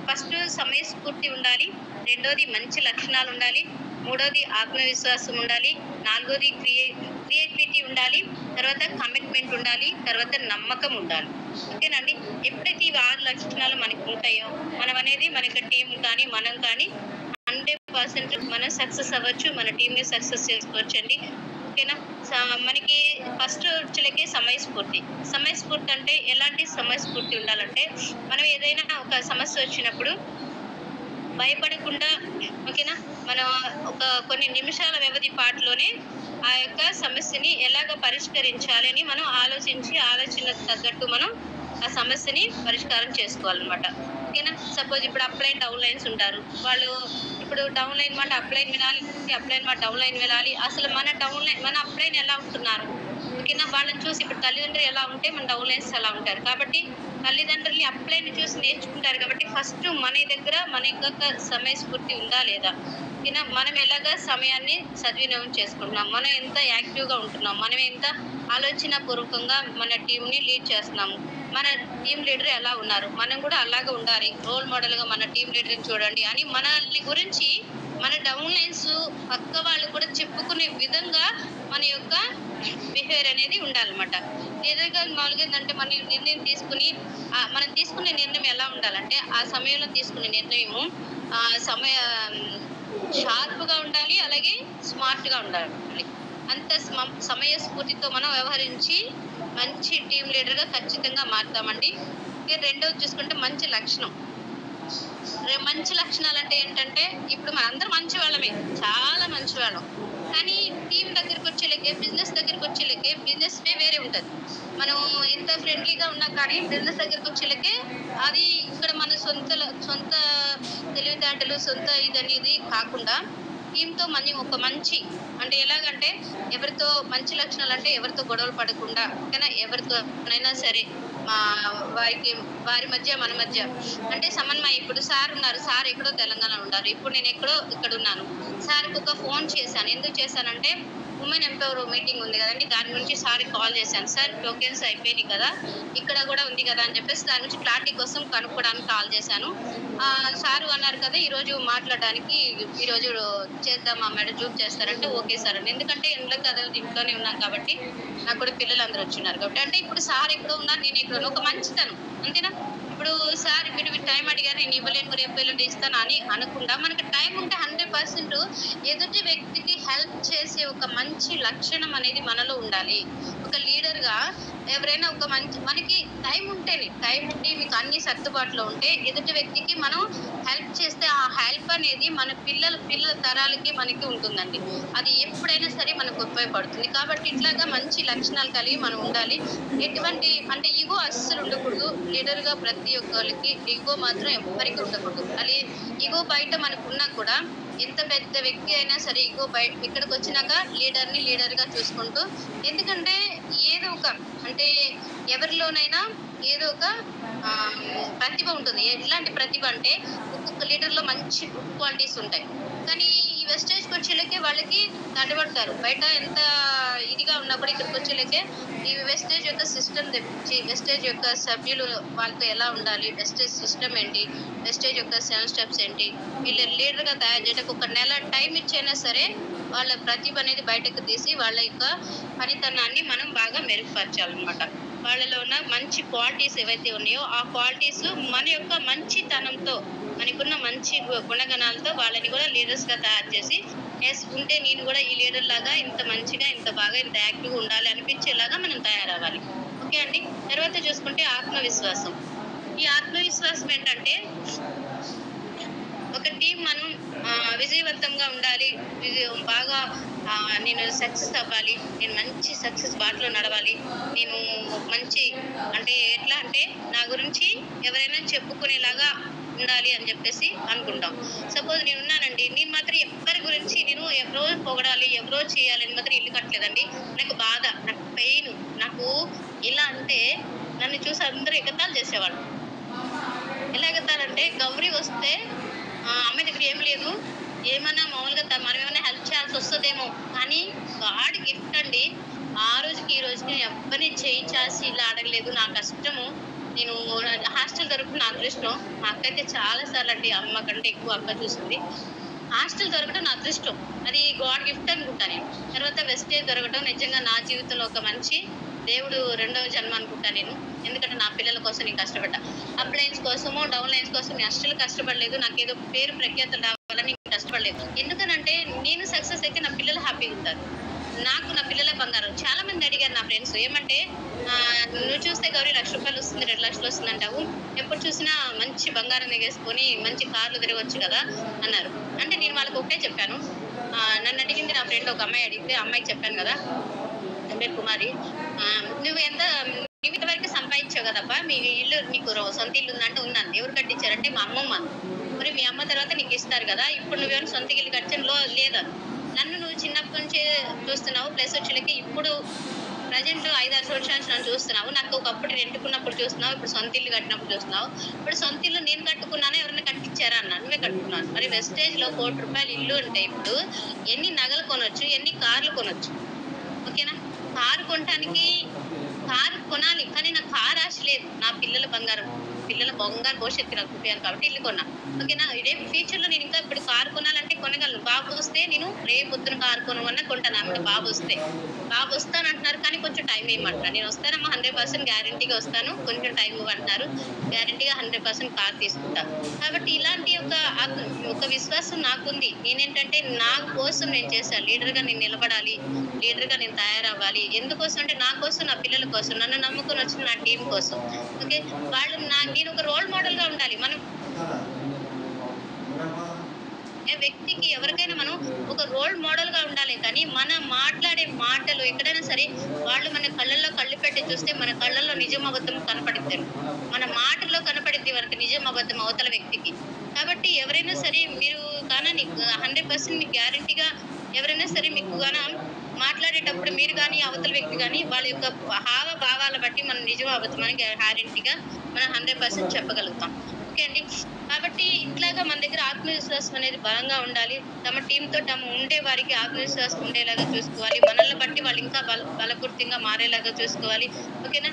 ఫస్ట్ సమయస్ఫూర్తి ఉండాలి, రెండోది మంచి లక్షణాలు ఉండాలి, మూడోది ఆత్మవిశ్వాసం ఉండాలి, నాలుగోది క్రియేటివిటీ ఉండాలి, తర్వాత కమిట్మెంట్ ఉండాలి, తర్వాత నమ్మకం ఉండాలి. ఓకేనండి, ఎప్పుడైతే ఈ 6 లక్షణాలు మనకి ఉంటాయో మనం అనేది మన యొక్క టీం కానీ మనం కానీ 100% మనం సక్సెస్ అవ్వచ్చు, మన టీంని సక్సెస్ చేసుకోవచ్చు అండి. ఓకేనా, మనకి ఫస్ట్ వచ్చేలకే సమయస్ఫూర్తి అంటే ఎలాంటి సమయస్ఫూర్తి ఉండాలంటే, మనం ఏదైనా ఒక సమస్య వచ్చినప్పుడు భయపడకుండా, ఓకేనా, మనం కొన్ని నిమిషాల వ్యవధి పాటులోనే ఆ యొక్క సమస్యని ఎలాగ పరిష్కరించాలి అని మనం ఆలోచనకు తగ్గట్టు మనం ఆ సమస్యని పరిష్కారం చేసుకోవాలన్నమాట. ఓకేనా, సపోజ్ ఇప్పుడు అప్లైన్ డౌన్ లైన్స్ ఉంటారు. వాళ్ళు ఇప్పుడు డౌన్ లైన్ మాట అప్లైన్ వినాలి, అప్లైన్ మాట డౌన్ లైన్ వినాలి. అసలు మన అప్లైన్ ఎలా ఉంటున్నారు, ఓకేనా, వాళ్ళని చూసి ఇప్పుడు తల్లిదండ్రులు ఎలా ఉంటే మన డౌన్ లైన్స్ అలా ఉంటారు. కాబట్టి తల్లిదండ్రుల్ని అప్లైన్ చూసి నేర్చుకుంటారు. కాబట్టి ఫస్ట్ మన దగ్గర మన యొక్క సమయస్ఫూర్తి ఉందా లేదా, ఓకేనా? మనం ఎలాగా సమయాన్ని సద్వినియోగం చేసుకుంటున్నాం, మనం ఎంత యాక్టివ్గా ఉంటున్నాం, మనం ఎంత ఆలోచన పూర్వకంగా మన టీంని లీడ్ చేస్తున్నాము, మన టీం లీడర్ ఎలా ఉన్నారు, మనం కూడా అలాగే ఉండాలి, రోల్ మోడల్గా మన టీం లీడర్ని చూడండి అని మనల్ని గురించి మన డౌన్ లైన్స్ పక్క వాళ్ళు కూడా చెప్పుకునే విధంగా మన యొక్క బిహేవియర్ అనేది ఉండాలన్నమాట. ఏదైనా మామూలుగా ఏంటంటే మనం నిర్ణయం తీసుకుని మనం తీసుకునే నిర్ణయం ఎలా ఉండాలంటే ఆ సమయంలో తీసుకునే నిర్ణయము సమయ షార్ప్గా ఉండాలి, అలాగే స్మార్ట్గా ఉండాలి. అంత సమయస్ఫూర్తితో మనం వ్యవహరించి మంచి టీం లీడర్గా ఖచ్చితంగా మారుతామండి. రెండోది చూసుకుంటే మంచి లక్షణం. మంచి లక్షణాలు అంటే ఏంటంటే ఇప్పుడు మనందరం మంచి వాళ్ళమే, చాలా మంచి వాళ్ళం. కానీ టీం దగ్గరికి వచ్చేలకే, బిజినెస్ దగ్గరికి వచ్చేలకే బిజినెస్ వేరే ఉంటుంది. మనం ఎంత ఫ్రెండ్లీగా ఉన్నా కానీ బిజినెస్ దగ్గరికి వచ్చేలకే అది ఇక్కడ మన సొంత తెలివితేటలు, సొంత ఇది అనేది కాకుండా టీంతో ఒక మంచి అంటే ఎలాగంటే ఎవరితో మంచి లక్షణాలు అంటే ఎవరితో గొడవలు పడకుండా, ఓకేనా, ఎవరితోనైనా సరే వారి మధ్య మన మధ్య అంటే సమన్వయం. ఇప్పుడు సార్ ఉన్నారు, సార్ ఎక్కడో తెలంగాణ ఉన్నారు, ఇప్పుడు నేను ఇక్కడ ఉన్నాను. సార్కి ఒక ఫోన్ చేశాను. ఎందుకు చేశానంటే ఉమెన్ ఎంపవర్ మీటింగ్ ఉంది కదండి, దాని గురించి సార్కి కాల్ చేశాను. సార్ టోకెన్స్ అయిపోయినాయి కదా, ఇక్కడ కూడా ఉంది కదా అని చెప్పేసి దాని గురించి క్లారిటీ కోసం కనుక్కోవడానికి కాల్ చేశాను. సారు అన్నారు కదా ఈరోజు మాట్లాడడానికి, ఈరోజు చేద్దామా మేడం, జూమ్ చేస్తారంటే ఓకే సార్ అని. ఎందుకంటే ఇంట్లోనే ఉన్నాను కాబట్టి నాకు కూడా పిల్లలు అందరూ వచ్చిన్నారు కాబట్టి, అంటే ఇప్పుడు సార్ ఎక్కడో ఉన్నారు, నేను ఎక్కడో ఒక మంచితనం అంతేనా. ఇప్పుడు సార్ మీరు టైం అడిగారు, నేను ఇవ్వలేను, రేపు ఎల్లుండి ఇస్తాను అని అనకుండా మనకి టైం ఉంటే 100% ఎదుటి వ్యక్తికి హెల్ప్ చేసే ఒక మంచి లక్షణం అనేది మనలో ఉండాలి. ఒక లీడర్గా ఎవరైనా ఒక మనకి టైం ఉంటేనే, టైం ఉంటే మీకు అన్ని సర్దుబాటులో ఉంటే ఎదుటి వ్యక్తికి మనం హెల్ప్ చేస్తే ఆ హెల్ప్ అనేది మన పిల్లల తరాలకి మనకి ఉంటుందండి. అది ఎప్పుడైనా సరే మనకు ఉపయోగపడుతుంది. కాబట్టి ఇట్లాగా మంచి లక్షణాలు కలిగి మనం ఉండాలి. ఎటువంటి అంటే ఈగో అస్సలు ఉండకూడదు. లీడర్గా ప్రతి ఒక్కరికి ఈగో మాత్రం ఎవ్వరికి ఉండకూడదు. అది ఈగో బయట మనకున్నా కూడా ఎంత పెద్ద వ్యక్తి అయినా సరే ఈగో ఇక్కడికి వచ్చినాక లీడర్గా చూసుకుంటూ, ఎందుకంటే ఏదో ఒక అంటే ఎవరిలోనైనా ఏదో ఒక ప్రతిభ ఉంటుంది. ఎట్లాంటి ప్రతిభ అంటే ఒక్కొక్క లీడర్లో మంచి గుడ్ క్వాలిటీస్ ఉంటాయి, కానీ ఈ వెస్టేజ్కి వచ్చేలకే వాళ్ళకి తడబడతారు. బయట ఎంత ఇదిగా ఉన్నా కూడా ఇక్కడికి వచ్చేలకే ఈ వెస్టేజ్ యొక్క సిస్టమ్ తెప్పించి, వెస్టేజ్ యొక్క సభ్యులు వాళ్ళతో ఎలా ఉండాలి, వెస్టేజ్ సిస్టమ్ ఏంటి, వెస్టేజ్ యొక్క 7 స్టెప్స్ ఏంటి, వీళ్ళు లీడర్గా తయారు చేయడానికి ఒక నెల టైం ఇచ్చైనా సరే వాళ్ళ ప్రతిభ అనేది బయటకు తీసి వాళ్ళ యొక్క పనితనాన్ని మనం బాగా మెరుగుపరచాలన్నమాట. వాళ్ళలో ఉన్న మంచి క్వాలిటీస్ ఏవైతే ఉన్నాయో ఆ క్వాలిటీస్ మన యొక్క మంచితనంతో, మనకున్న మంచి గుణగణాలతో వాళ్ళని కూడా లీడర్స్గా తయారు చేసి, ఉంటే నేను కూడా ఈ లీడర్ లాగా ఇంత మంచిగా, ఇంత బాగా, ఇంత యాక్టివ్గా ఉండాలి అనిపించేలాగా మనం తయారవ్వాలి. ఓకే అండి. తర్వాత చూసుకుంటే ఆత్మవిశ్వాసం. ఈ ఆత్మవిశ్వాసం ఏంటంటే ఒక టీం మనం విజయవంతంగా ఉండాలి, బాగా నేను సక్సెస్ అవ్వాలి, నేను మంచి సక్సెస్ బాటలో నడవాలి, నేను మంచి అంటే ఎట్లా అంటే నా గురించి ఎవరైనా చెప్పుకునేలాగా ఉండాలి అని చెప్పేసి అనుకుంటాం. సపోజ్ నేను ఉన్నానండి, నేను మాత్రం ఎవరి గురించి నేను ఎవరో పొగడాలి, ఎవరో చేయాలి అని మాత్రం ఇల్లు కట్టలేదండి. నాకు బాధ, నాకు పెయిన్, నాకు ఇలా అంటే నన్ను చూసి అందరూ ఎగతాళి చేసేవాళ్ళు. ఎలా ఎగతాళంటే గౌరీ వస్తే అమ్మాయి దగ్గర ఏం లేదు, ఏమన్నా మామూలుగా మనం ఏమైనా హెల్ప్ చేయాల్సి వస్తుందేమో, కానీ గాడ్ గిఫ్ట్ అండి. ఆ రోజుకి ఈ రోజుకి నేను ఎవరిని చేయి చేసి ఇలా అడగలేదు. నా కష్టము, నేను హాస్టల్ దొరకడం నా అదృష్టం. మా అక్క అయితే చాలా సార్లు అండి, అమ్మ కంటే ఎక్కువ అక్క చూస్తుంది. హాస్టల్ దొరకడం నా అదృష్టం, అది గాడ్ గిఫ్ట్ అనుకుంటా నేను. తర్వాత వెస్టేజ్ దొరకడం నిజంగా నా జీవితంలో ఒక మంచి దేవుడు రెండవ జన్మ అనుకుంటా నేను. ఎందుకంటే నా పిల్లల కోసం నేను కష్టపడ్డా. అప్ లైన్స్ కోసమో డౌన్ లైన్స్ కోసం నేను అస్సలు కష్టపడలేదు. నాకు ఏదో పేరు ప్రఖ్యాతలు రావాలని నేను కష్టపడలేదు. ఎందుకనంటే నేను సక్సెస్ అయితే నా పిల్లలు హ్యాపీగా ఉంటారు, నాకు నా పిల్లలే బంగారం. చాలా మంది అడిగారు నా ఫ్రెండ్స్, ఏమంటే నువ్వు చూస్తే గౌరీ 1 లక్ష రూపాయలు వస్తుంది, 2 లక్షలు వస్తుంది అంటావు, ఎప్పుడు చూసినా మంచి బంగారం దిగేసుకొని మంచి కార్లు తిరగవచ్చు కదా అన్నారు. అంటే నేను వాళ్ళకి ఒకటే చెప్పాను. నన్ను అడిగింది నా ఫ్రెండ్, ఒక అమ్మాయి అడిగితే అమ్మాయికి చెప్పాను కదా, పేరు కుమారి, నువ్వు ఇంతవరకు సంపాదించావు కదబ్బా, మీ ఇల్లు నీకు సొంత ఇల్లు ఉందంటే ఉన్నాను. ఎవరు కట్టించారంటే మా అమ్మమ్మ. మరి మీ అమ్మ తర్వాత నీకు ఇస్తారు కదా, ఇప్పుడు నువ్వేమైనా సొంత ఇల్లు కట్టాను లేదా? నన్ను నువ్వు చిన్నప్పటి నుంచే చూస్తున్నావు, ప్లస్ వచ్చేలకి ఇప్పుడు ప్రజెంట్ 5-6 సంవత్సరాల నుంచి నన్ను చూస్తున్నావు. నాకు ఒకప్పుడు రెంట్‌కున్నప్పుడు చూస్తున్నావు. ఇప్పుడు సొంత ఇల్లు కట్టినప్పుడు చూస్తున్నావు. ఇప్పుడు సొంత ఇల్లు నేను కట్టుకున్నానా? ఎవరైనా కట్టించారా అన్నా. నువ్వే కట్టుకున్నావు. మరి వెస్టేజ్‌లో రూ. 1,00,00,000 ఇల్లు అంటే ఇప్పుడు ఎన్ని నగలు కొనొచ్చు? ఎన్ని కార్లు కొనొచ్చు? ఓకేనా? కారు కొనటానికి కారు కొనాలి. కానీ నాకు కారు ఆశ లేదు. నా పిల్లల బంగారం భవిష్యత్తు నాకు చూపియాలి కాబట్టి ఇల్లు కొన్నా. ఓకేనా? రేపు ఫ్యూచర్‌లో నేను ఇంకా ఇప్పుడు కారు కొనాలంటే కొనగలను. బాబు వస్తే నేను రేపొద్దున కారు కొనమన్నా కొంటాను. ఆమె బాబు వస్తే. బాబు వస్తానంటున్నారు కానీ కొంచెం టైం ఇవ్వమంటున్నారు. నేను వస్తానమ్మా 100% గ్యారంటీగా వస్తాను. కొంచెం టైం ఇవ్వంటున్నారు. గ్యారంటీగా 100% కారు తీసుకుంటా. కాబట్టి ఇలాంటి ఒక విశ్వాసం నాకుంది. నేనేంటంటే నా కోసం నేను చేశాను. లీడర్‌గా నేను నిలబడాలి. లీడర్‌గా నేను తయారవ్వాలి. ఎందుకోసం అంటే నా కోసం, నా పిల్లల కోసం, నన్ను నమ్ముకొని వచ్చిన నా టీమ్ కోసం. ఓకే. నేను ఒక రోల్ మోడల్‌గా ఉండాలి. మనం వ్యక్తికి ఎవరికైనా మనం ఒక రోల్ మోడల్‌గా ఉండాలి కానీ మన మాట్లాడే మాటలు ఎక్కడైనా సరే వాళ్ళు మన కళ్ళల్లో కళ్ళు పెట్టి చూస్తే మన కళ్ళల్లో నిజం అబద్ధం కనపడిద్ది. మన మాటల్లో కనపడిద్ది మనకి నిజం అబద్ధం అవతల వ్యక్తికి. కాబట్టి ఎవరైనా సరే మీరు 100% మీకు గ్యారంటీగా ఎవరైనా సరే మీకు మాట్లాడేటప్పుడు మీరు గాని అవతల వ్యక్తి గాని వాళ్ళ యొక్క హావభావాల బట్టి మనం నిజం అబద్ధం అని గ్యారంటీగా మనం 100% చెప్పగలుగుతాం. ఓకే అండి. కాబట్టి ఇట్లాగా మన దగ్గర ఆత్మవిశ్వాసం అనేది బలంగా ఉండాలి. తమ టీంతో ఉండే వారికి ఆత్మవిశ్వాసం ఉండేలాగా చూసుకోవాలి. మనల్ని బట్టి వాళ్ళు ఇంకా బలపూర్తిగా మారేలాగా చూసుకోవాలి. ఓకేనా?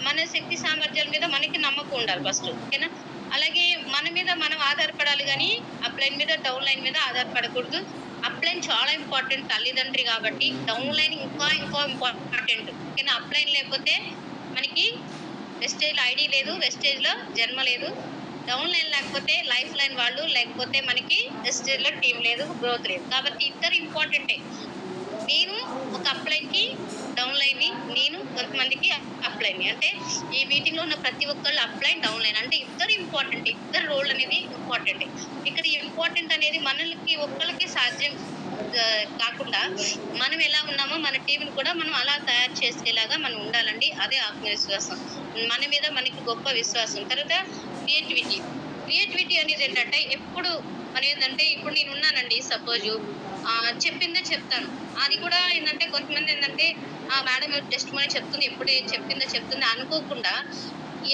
మన శక్తి సామర్థ్యాల మీద మనకి నమ్మకం ఉండాలి ఫస్ట్. ఓకేనా? అలాగే మన మీద మనం ఆధారపడాలి గానీ అప్లైన్ మీద డౌన్ లైన్ మీద ఆధారపడకూడదు. అప్లైన్ చాలా ఇంపార్టెంట్ తల్లిదండ్రి కాబట్టి డౌన్ లైన్ ఇంకా ఇంపార్టెంట్. ఓకేనా? అప్లైన్ లేకపోతే మనకి వెస్టేజ్‌లో ఐడీ లేదు. వెస్టేజ్‌లో జన్మ లేదు. డౌన్ లైన్ లేకపోతే లైఫ్ లైన్ వాళ్ళు లేకపోతే మనకి వెస్టేజ్‌లో టీం లేదు. గ్రోత్ లేదు. కాబట్టి ఇద్దరు ఇంపార్టెంటే. నేను ఒక అప్లైన్‌కి డౌన్ లైన్‌ని, నేను కొంతమందికి అప్లైన్‌ని. అంటే ఈ మీటింగ్‌లో ఉన్న ప్రతి ఒక్కళ్ళు అప్లైన్, డౌన్ లైన్. అంటే ఇద్దరు ఇంపార్టెంట్. ఇద్దరు రోల్ అనేది ఇంపార్టెంటే. ఇక్కడ ఇంపార్టెంట్ అనేది మనకి ఒక్కళ్ళకి సాధ్యం కాకుండా మనం ఎలా ఉన్నామో మన టీంని కూడా మనం అలా తయారు చేసేలాగా మనం ఉండాలండి. అదే ఆత్మవిశ్వాసం. మన మీద మనకి గొప్ప విశ్వాసం. తర్వాత క్రియేటివిటీ అనేది ఏంటంటే ఎప్పుడు మనం ఏంటంటే ఇప్పుడు నేను ఉన్నానండి సపోజు చెప్పిందే చెప్తాను. అది కూడా ఏంటంటే కొంతమంది ఏంటంటే మేడం టెస్టిమనీ చెప్తుంది ఎప్పుడే చెప్తుందా అనుకోకుండా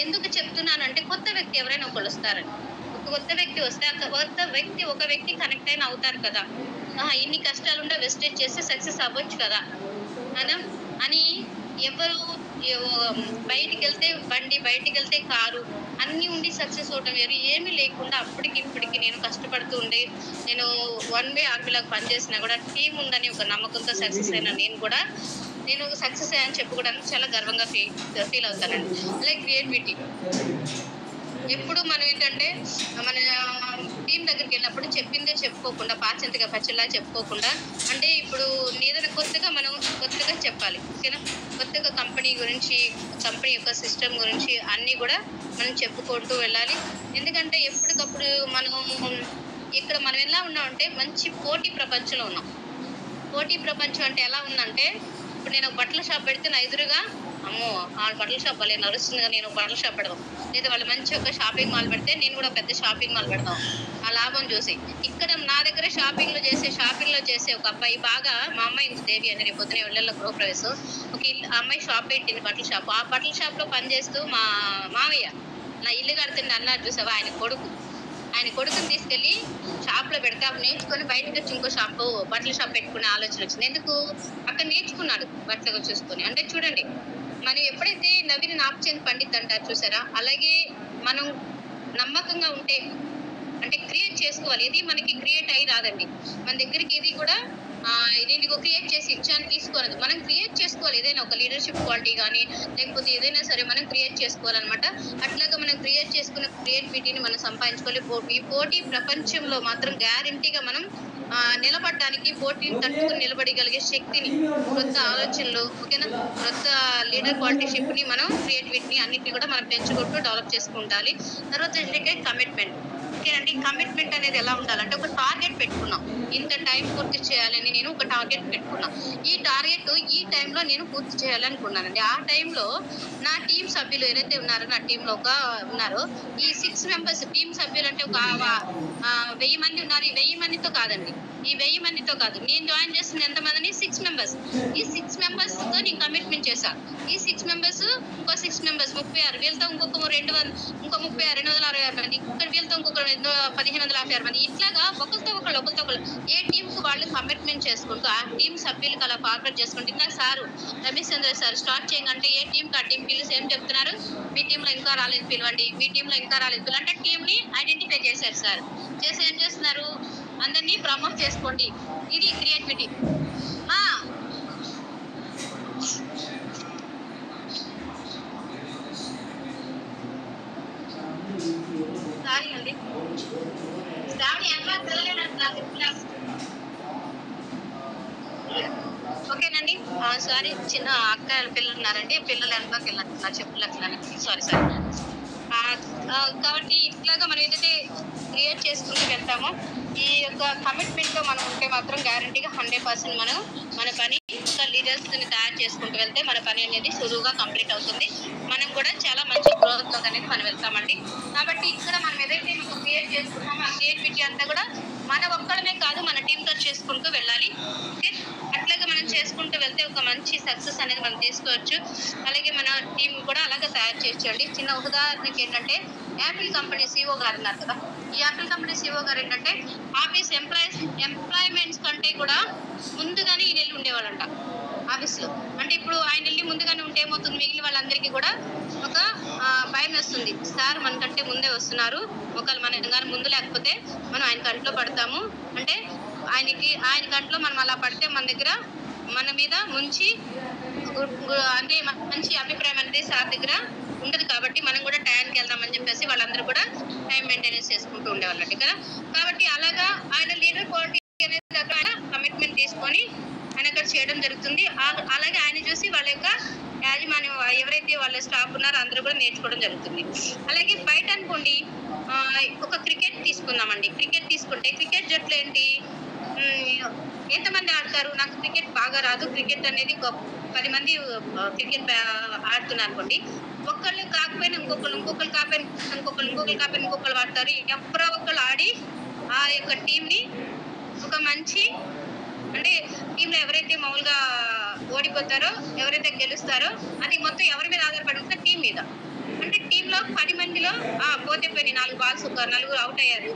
ఎందుకు చెప్తున్నానంటే కొత్త వ్యక్తి ఎవరైనా ఒకళ్ళు వస్తారండి. ఒక కొత్త వ్యక్తి వస్తే ఒక వ్యక్తి కనెక్ట్ అయిన అవుతారు కదా. ఇన్ని కష్టాలుండా వెస్టేజ్ చేస్తే సక్సెస్ అవ్వచ్చు కదా అని ఎవరు బయటికెళ్తే బండి, బయటికెళ్తే కారు అన్నీ ఉండి సక్సెస్ అవ్వటం వేరు. ఏమీ లేకుండా ఇప్పటికి నేను కష్టపడుతూ ఉండి నేను 1 వే ఆర్మీలాగా పనిచేసినా కూడా టీం ఉందని ఒక నమ్మకంతో సక్సెస్ అయినా నేను సక్సెస్ అయ్యానని చెప్పుకోవడానికి చాలా గర్వంగా ఫీల్ అవుతానండి. అలాగే క్రియేటివిటీ ఎప్పుడు మనం ఏంటంటే మన టీం దగ్గరికి వెళ్ళినప్పుడు చెప్పిందే చెప్పుకోకుండా పాచింతగా పచ్చలా చెప్పుకోకుండా అంటే ఇప్పుడు ఏదైనా కొత్తగా చెప్పాలి. ఓకేనా? కొత్తగా కంపెనీ గురించి, కంపెనీ యొక్క సిస్టమ్ గురించి అన్నీ కూడా మనం చెప్పుకుంటూ వెళ్ళాలి. ఎందుకంటే ఎప్పటికప్పుడు ఇక్కడ మనం ఎలా ఉన్నామంటే మంచి పోటీ ప్రపంచంలో ఉన్నాం. పోటీ ప్రపంచం అంటే ఎలా ఉందంటే ఇప్పుడు నేను బట్టల షాప్ పెడితే నా ఎదురుగా అమ్మో ఆ బట్టల షాప్ భలే నడుస్తుందిగా నేను బట్టల షాప్ పెడదాం. లేదా వాళ్ళు మంచి ఒక షాపింగ్ మాల్ పెడితే నేను కూడా పెద్ద షాపింగ్ మాల్ పెడదాం. ఆ లాభం చూసి ఇక్కడ నా దగ్గర షాపింగ్ లో చేసే ఒక అబ్బాయి బాగా మా అమ్మాయి దేవి అని రేపు పొద్దున ఇళ్ళల్లో గృహప్రవేశం ఒక అమ్మాయి షాప్ పెట్టింది బట్టల షాప్. ఆ బట్టల షాప్ లో పనిచేస్తూ మా మావయ్య నా ఇల్లు కడుతుంది అన్నారు చూసావా ఆయన కొడుకుని తీసుకెళ్లి షాప్ లో పెడితే అప్పుడు నేర్చుకొని బయటకు వచ్చి ఇంకో బట్టల షాప్ పెట్టుకునే ఆలోచన వచ్చింది. ఎందుకు అక్కడ నేర్చుకున్నాడు బట్టలు చూసుకొని. అంటే చూడండి మనం ఎప్పుడైతే నవ్విని నాపుచేంది పండిత్ అంటారు చూసారా, అలాగే మనం నమ్మకంగా ఉంటే అంటే క్రియేట్ చేసుకోవాలి. ఇది మనకి క్రియేట్ అయ్యి రాదండి. మన దగ్గరికి ఇది కూడా నేను క్రియేట్ చేసి ఇచ్చాను తీసుకోలేదు. మనం క్రియేట్ చేసుకోవాలి. ఏదైనా ఒక లీడర్షిప్ క్వాలిటీ కానీ లేకపోతే ఏదైనా సరే మనం క్రియేట్ చేసుకోవాలన్నమాట. అట్లాగా మనం క్రియేట్ చేసుకున్న క్రియేటివిటీని మనం సంపాదించుకోవాలి. ఈ పోటీ ప్రపంచంలో మాత్రం గ్యారంటీగా మనం నిలబడడానికి పోటీని తట్టుకుని నిలబడగలిగే శక్తిని, కొత్త ఆలోచనలు, ఓకేనా, కొత్త లీడర్ క్వాలిటీషిప్ ని మనం క్రియేటివిటీని అన్నిటిని కూడా మనం పెంచుకుంటూ డెవలప్ చేసుకుంటాలి. తర్వాత ఏంటంటే కమిట్మెంట్. ఓకేనండి. కమిట్మెంట్ అనేది ఎలా ఉండాలంటే ఒక టార్గెట్ పెట్టుకున్నాం. ఇంత టైం పూర్తి చేయాలని నేను ఒక టార్గెట్ పెట్టుకున్నా. ఈ టార్గెట్ ఈ టైంలో నేను పూర్తి చేయాలనుకున్నానండి. ఆ టైంలో నా టీం సభ్యులు ఏదైతే ఉన్నారో నా టీంలో ఉన్నారో ఈ 6 మెంబర్స్ టీం సభ్యులు అంటే ఒక 1000 మంది ఉన్నారు. ఈ 1000 మందితో కాదండి. ఈ 1000 మందితో కాదు. నేను జాయిన్ చేసిన ఎంతమందిని 6 మెంబర్స్. ఈ 6 మెంబర్స్ తో నేను కమిట్మెంట్ కమిట్మెంట్ చేశా. ఈ 6 మెంబర్స్ ఇంకో 6 మెంబర్స్ 36 వీళ్ళతో ఇంకొక 260 మంది, ఇక్కడ వీళ్ళతో ఇంకొక 1556 మంది, ఇట్లాగా ఒకరితో ఒకళ్ళు ఏ టీమ్ కు వాళ్ళు కమిట్మెంట్ చేసుకుంటూ ఆ టీం సభ్యులకు అలా ఫార్వర్డ్ చేసుకుంటూ ఇందాక సారు రమేష్ చంద్ర సార్ స్టార్ట్ చేయంటే ఏ టీం కి ఆ టీం పిలిచి ఏం చెప్తున్నారు, మీ టీంలో ఇంకా రాలేదు పిలవండి, మీ టీంలో ఇంకా రాలేదు పిలవండి అంటే టీం ని ఐడెంటిఫై చేశారు సార్. చేసి ఏం చేస్తున్నారు, అందరినీ ప్రమోట్ చేసుకోండి. ఇది క్రియేటివిటీ. సారీ అండి, ఓకేనండి. సారీ, చిన్న అక్క పిల్లలు ఉన్నారండి, పిల్లలు ఎంతకి వెళ్ళారు చెప్పులకి సారీ. కాబట్టి ఇట్లాగా మనం ఏదైతే క్రియేట్ చేసుకుంటూ వెళ్తామో ఈ యొక్క కమిట్మెంట్ తో మనం ఉంటే మాత్రం గ్యారంటీగా 100% మనం మన పని లీడర్స్ ని తయారు చేసుకుంటూ వెళ్తే మన పని అనేది సులువుగా కంప్లీట్ అవుతుంది. మనం కూడా చాలా మంచి గ్రోత్ లో అనేది మనం వెళ్తామండి. కాబట్టి ఇక్కడ మనం ఏదైతే క్రియేట్ చేసుకుంటామో ఆ క్రియేటివిటీ అంతా కూడా మన ఒక్కడమే కాదు మన టీమ్ తో చేసుకుంటూ వెళ్ళాలి. ఓకే, అట్లాగే మనం చేసుకుంటూ వెళ్తే ఒక మంచి సక్సెస్ అనేది మనం తీసుకోవచ్చు. అలాగే మన టీం కూడా అలాగే తయారు చేసుకోండి. చిన్న ఉదాహరణకి ఏంటంటే యాపిల్ కంపెనీ CEO గారు ఉన్నారు కదా, ఈ యాపిల్ కంపెనీ CEO గారు ఏంటంటే ఆఫీస్ ఎంప్లాయ్మెంట్స్ కంటే కూడా ముందుగానే ఈ నెల ఉండేవాళ్ళంట ఆఫీస్ లో. అంటే ఇప్పుడు ఆయన వెళ్ళి ముందుగానే ఉంటే ఏమవుతుంది, మిగిలిన వాళ్ళందరికీ కూడా ఒక భయం వస్తుంది, సార్ మనకంటే ముందే వస్తున్నారు, ఒకవేళ మన కానీ ముందు లేకపోతే మనం ఆయన కంట్లో పడతాము అంటే ఆయన కంట్లో మనం అలా పడితే మన మీద అంటే మంచి అభిప్రాయం అనేది సార్ దగ్గర ఉండదు. కాబట్టి మనం కూడా టైంకి వెళ్దామని చెప్పేసి వాళ్ళందరూ కూడా టైం మెయింటెనెన్స్ చేసుకుంటూ ఉండేవాళ్ళండి కదా. కాబట్టి అలాగా ఆయన లీడర్ క్వాలిటీ అనేది ఆయన కమిట్మెంట్ తీసుకొని ఆయన అక్కడ చేయడం జరుగుతుంది. అలాగే ఆయన చూసి వాళ్ళ యొక్క యాజమాన్యం ఎవరైతే వాళ్ళ స్టాఫ్ ఉన్నారో అందరూ కూడా నేర్చుకోవడం జరుగుతుంది. అలాగే బయట అనుకోండి, ఒక క్రికెట్ తీసుకుందామండి. క్రికెట్ తీసుకుంటే క్రికెట్ జట్లు ఏంటి, ఎంతమంది ఆడతారు, నాకు క్రికెట్ బాగా రాదు, క్రికెట్ అనేది 10 మంది క్రికెట్ ఆడుతున్నారు అనుకోండి, ఒక్కళ్ళు కాకపోయినా ఇంకొకళ్ళు కాకపోయినా ఇంకొకళ్ళు ఆడతారు. ఎవరో ఒకళ్ళు ఆడి ఆ యొక్క టీం ని ఒక మంచి అంటే టీంలో ఎవరైతే మామూలుగా ఓడిపోతారో ఎవరైతే గెలుస్తారో అది మొత్తం ఎవరి మీద ఆధారపడి ఉంటుంది, టీం మీద. అంటే టీంలో 10 మందిలో పోతే 4 బాల్స్ ఒక 4 అవుట్ అయ్యారు,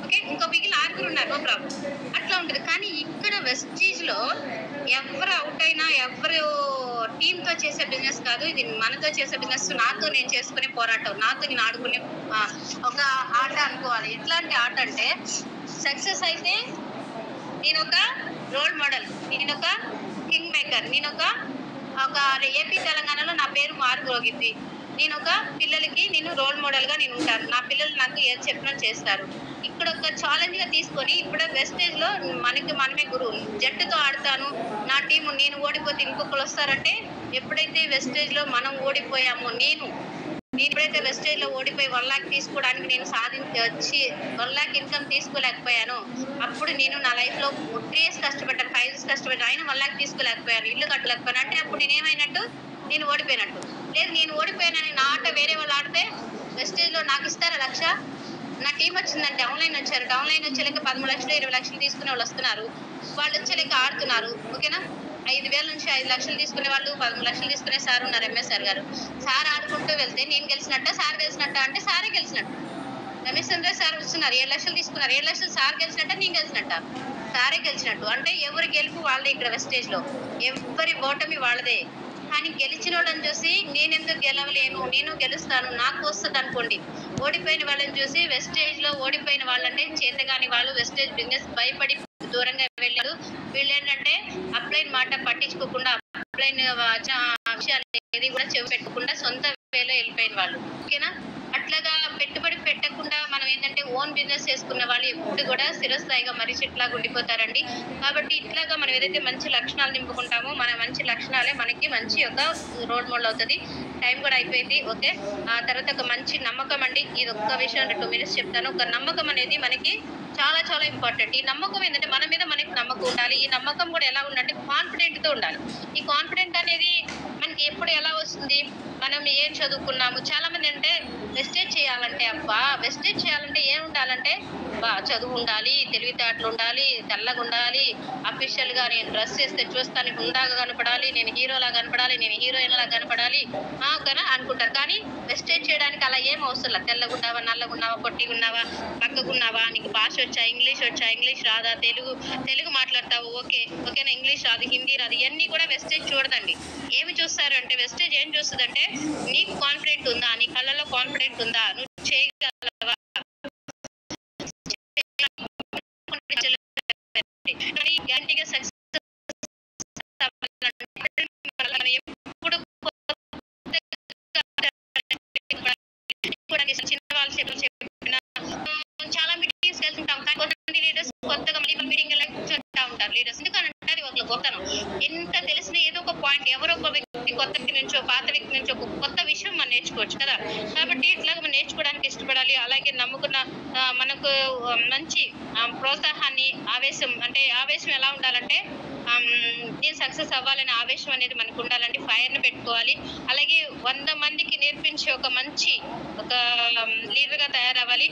ఓకే, ఇంకో మిగిలిన 6 ఉన్నారు, నో ప్రాబ్లం, అట్లా ఉంటుంది. కానీ ఇక్కడ వెస్టీజ్ లో ఎవరు అవుట్ అయినా ఎవరు టీమ్ తో చేసే బిజినెస్ కాదు, ఇది మనతో చేసే బిజినెస్. నాతో నేను చేసుకునే పోరాటం, నాతో నేను ఆడుకునే ఒక ఆట అనుకోవాలి. ఎట్లాంటి ఆట అంటే సక్సెస్ అయితే నేను ఒక రోల్ మోడల్, నేను ఒక కింగ్ మేకర్, నేను ఒక ఏపీ తెలంగాణలో నా పేరు మారుమోగిద్ది, నేను ఒక పిల్లలకి నేను రోల్ మోడల్ గా నేను ఉంటాను, నా పిల్లలు నాకు ఏది చెప్పినా చేస్తారు. ఇక్కడ ఒక ఛాలెంజ్ గా తీసుకొని ఇప్పుడు వెస్టేజ్ లో మనమే గురువు, జట్టుతో ఆడతాను, నా టీము నేను ఓడిపోతే ఇంకొకరు వస్తారంటే ఎప్పుడైతే వెస్టేజ్ లో మనం ఓడిపోయామో, నేను ఎప్పుడైతే వెస్టేజ్ లో ఓడిపోయి 1 lakh తీసుకోవడానికి నేను సాధించి వచ్చి 1 lakh ఇన్కమ్ తీసుకోలేకపోయాను, అప్పుడు నేను నా లైఫ్ లో 3 years కష్టపడ్డాను, 5 years కష్టపడ్డాను, అయినా 1 lakh తీసుకోలేకపోయాను, ఇల్లు కట్టలేకపోయాను అంటే అప్పుడు నేనేమైనట్టు, నేను ఓడిపోయినట్టు. లేదు, నేను ఓడిపోయానని నా ఆట వేరే వాళ్ళు ఆడితే వెస్టేజ్ లో నాకు ఇస్తారా 1 lakh, నా టీం వచ్చిందంటే డౌన్లైన్ వచ్చారు, డౌన్లైన్ వచ్చేలేక 13 లక్షలు 20 లక్షలు తీసుకునే వాళ్ళు వస్తున్నారు, వాళ్ళు వచ్చేలేక ఆడుతున్నారు, ఓకేనా. 5,000 నుంచి 5 లక్షలు తీసుకునే వాళ్ళు, 13 లక్షలు తీసుకునే సార్ ఉన్నారు, ఎంఎస్ సార్ గారు. సార్ ఆడుకుంటూ వెళ్తే నేను గెలిచినట్ట, సార్ గెలిచినట్ట అంటే సారే గెలిచినట్టు. రమేష్ చంద్ర సార్ వస్తున్నారు, 7 లక్షలు తీసుకున్నారు, 7 లక్షలు సార్ గెలిచినట్ట, నేను గెలిచినట్ట, సారే గెలిచినట్టు. అంటే ఎవరి గెలుపు వాళ్ళదే ఇక్కడ వెస్టేజ్ లో, ఎవరి ఓటమి వాళ్ళదే. కానీ గెలిచిన వాళ్ళని చూసి నేను ఎందుకు గెలవలేను, నేను గెలుస్తాను, నాకు వస్తుంది అనుకోండి. ఓడిపోయిన వాళ్ళని చూసి వెస్టేజ్ లో ఓడిపోయిన వాళ్ళంటే చేతగాని వాళ్ళు, వెస్టేజ్ బిజినెస్ భయపడి దూరంగా వెళ్ళారు. వీళ్ళు ఏంటంటే అప్లైన్ మాట పట్టించుకోకుండా, అప్లైన్ విషయాలు ఏది కూడా చెవి పెట్టకుండా సొంత వేలో వెళ్ళిపోయిన వాళ్ళు, ఓకేనా. అట్లాగా పెట్టుబడి పెట్టకుండా మనం ఏంటంటే ఓన్ బిజినెస్ చేసుకున్న వాళ్ళు ఎప్పుడు కూడా స్థిరస్థాయిగా మర్రి చెట్లాగా ఉండిపోతారండి. కాబట్టి ఇట్లాగా మనం ఏదైతే మంచి లక్షణాలు నింపుకుంటామో మన మంచి లక్షణాలే మనకి మంచి ఒక రోల్ మోడల్ అవుతుంది. టైం కూడా అయిపోయింది, ఓకే. ఆ తర్వాత ఒక మంచి నమ్మకం అండి, ఇది ఒక్క విషయం 2 minutes చెప్తాను. ఒక నమ్మకం అనేది మనకి చాలా చాలా ఇంపార్టెంట్. ఈ నమ్మకం ఏంటంటే మన మీద మనకి నమ్మకం ఉండాలి. ఈ నమ్మకం కూడా ఎలా ఉండాలంటే కాన్ఫిడెంట్ తో ఉండాలి. ఈ కాన్ఫిడెంట్ అనేది మనకి ఎప్పుడు ఎలా వస్తుంది, మనం మనం ఏం చదువుకున్నాము. చాలా మంది అంటే వెస్టేజ్ చేయాలంటే వెస్టేజ్ చేయాలంటే ఏం ఉండాలంటే చదువు ఉండాలి, తెలివితేటలు ఉండాలి, తెల్లగా ఉండాలి, అఫీషియల్ గా నేను డ్రెస్ చేస్తే చూస్తానికి హుందాగా కనపడాలి, నేను హీరోలా కనపడాలి, నేను హీరోయిన్ లా కనపడాలి కదా అనుకుంటారు. కానీ వెస్టేజ్ చేయడానికి అలా ఏం అవసరం లేదు. తెల్లగున్నావా, నల్లగున్నావా, పొట్టిగున్నావా, పక్కకున్నావా, నీకు భాష వచ్చా, ఇంగ్లీష్ రాదా, తెలుగు మాట్లాడతావు, ఓకేనా, ఇంగ్లీష్ రాదు, హిందీ రాదు, ఇవన్నీ కూడా వెస్టేజ్ చూడదండి. ఏమి చూస్తారు అంటే వెస్టేజ్ ఏం చూస్తుందంటే నీకు కాన్ఫిడెంట్ ఉందా, నీ కళ్ళలో కాన్ఫిడెంట్ ఉందా, నువ్వు చేయగలవా, గ్యారంటీగా సక్సెస్ చిన్న వాళ్ళు చెప్పిన చాలా మీటింగ్స్ వెళ్తుంటాం. కానీ కొంతమంది లీడర్స్ కొత్తగా మీటింగ్ కూర్చుంటా ఉంటారు. లీడర్స్ ఎందుకంటే అది ఒక గొప్పతనం. ఎంత తెలిసిన ఏదో ఒక పాయింట్ ఎవరో ఒక వ్యక్తి కొత్త వ్యక్తి నుంచో పాత వ్యక్తి నుంచో ఒక కొత్త విషయం మనం నేర్చుకోవచ్చు కదా. కాబట్టి ఇట్లాగ మనం నేర్చుకోవడానికి ఇష్టపడాలి. అలాగే నమ్ముకున్న మనకు మంచి ప్రోత్సాహాన్ని, ఆవేశం ఎలా ఉండాలంటే నేను సక్సెస్ అవ్వాలనే ఆవేశం అనేది మనకు ఉండాలండి. ఫైర్ ని పెట్టుకోవాలి. అలాగే 100 మందికి నేర్పించే ఒక మంచి లీడర్ గా తయారవ్వాలి.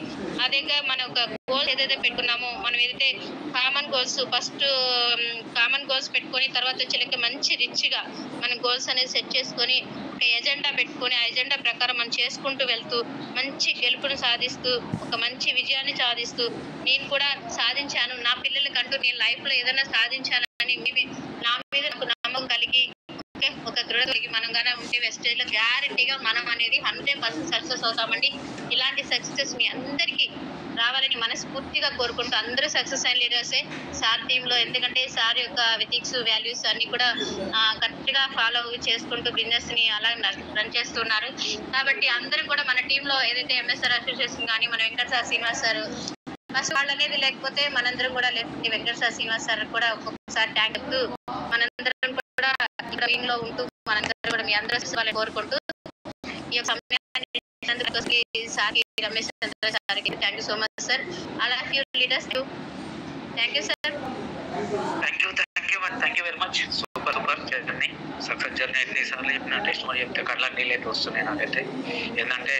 అదేగా మన ఒక గోల్ ఏదైతే పెట్టుకున్నామో, మనం ఏదైతే కామన్ గోల్స్ పెట్టుకొని తర్వాత వచ్చేలాగా మంచి రిచ్ గా మన గోల్స్ అనేది సెట్ చేసుకొని ఒక ఎజెండా పెట్టుకొని ఆ ఎజెండా ప్రకారం మనం చేసుకుంటూ వెళ్తూ మంచి గెలుపును సాధిస్తూ ఒక మంచి విజయాన్ని సాధిస్తూ నేను కూడా సాధించాను, నా పిల్లలకంటూ నేను లైఫ్ లో ఏదైనా సాధించాను అని నా మీద నాకు నమ్మకం కలిగి ఒక దృఢ కలిగి మనం గానే ఉంటే వెస్టేజ్ లో గ్యారంటీగా మనం అనేది 100% సక్సెస్ అవుతామండి. ఇలాంటి సక్సెస్ మీ అందరికీ రావాలని మనస్ఫూర్తిగా కోరుకుంటూ అందరూ సక్సెస్ అయిన లీడర్సే సార్ టీమ్ లో. ఎందుకంటే సార్ యొక్క ఎథిక్స్, వాల్యూస్ అన్ని కూడా కరెక్ట్ గా ఫాలో చేసుకుంటూ బిజినెస్ ని అలా రన్ చేస్తున్నారు. కాబట్టి అందరూ కూడా మన టీమ్ లో ఏదైతే ఎంఎస్ఆర్ అసోసియేషన్ కానీ మన Venkata sir, Srinivas sir first వాళ్ళు అనేది లేకపోతే మనందరం కూడా లేకపోతే వెంకట సార్, శ్రీనివాస్ సార్ కూడా ఒక్కొక్కసారి ట్యాంక్ చెప్తూ మనందరం కూడా టీమ్ లో ఉంటూ మనందరూ కూడా మీ అందరూ వాళ్ళని కోరుకుంటూ ఈ యొక్క సమయాన్ని సార్ రమేష్ చంద్ర సార్కి thank you so much sir. అలా few leaders thank you sir. Thank you very much. Super journey, success journey అయితే ఈసార్లు చెప్పిన టెస్ట్ మరి చెప్తే కళ్ళకి నీళ్ళు అయితే వస్తున్నాయి నాకైతే. ఏంటంటే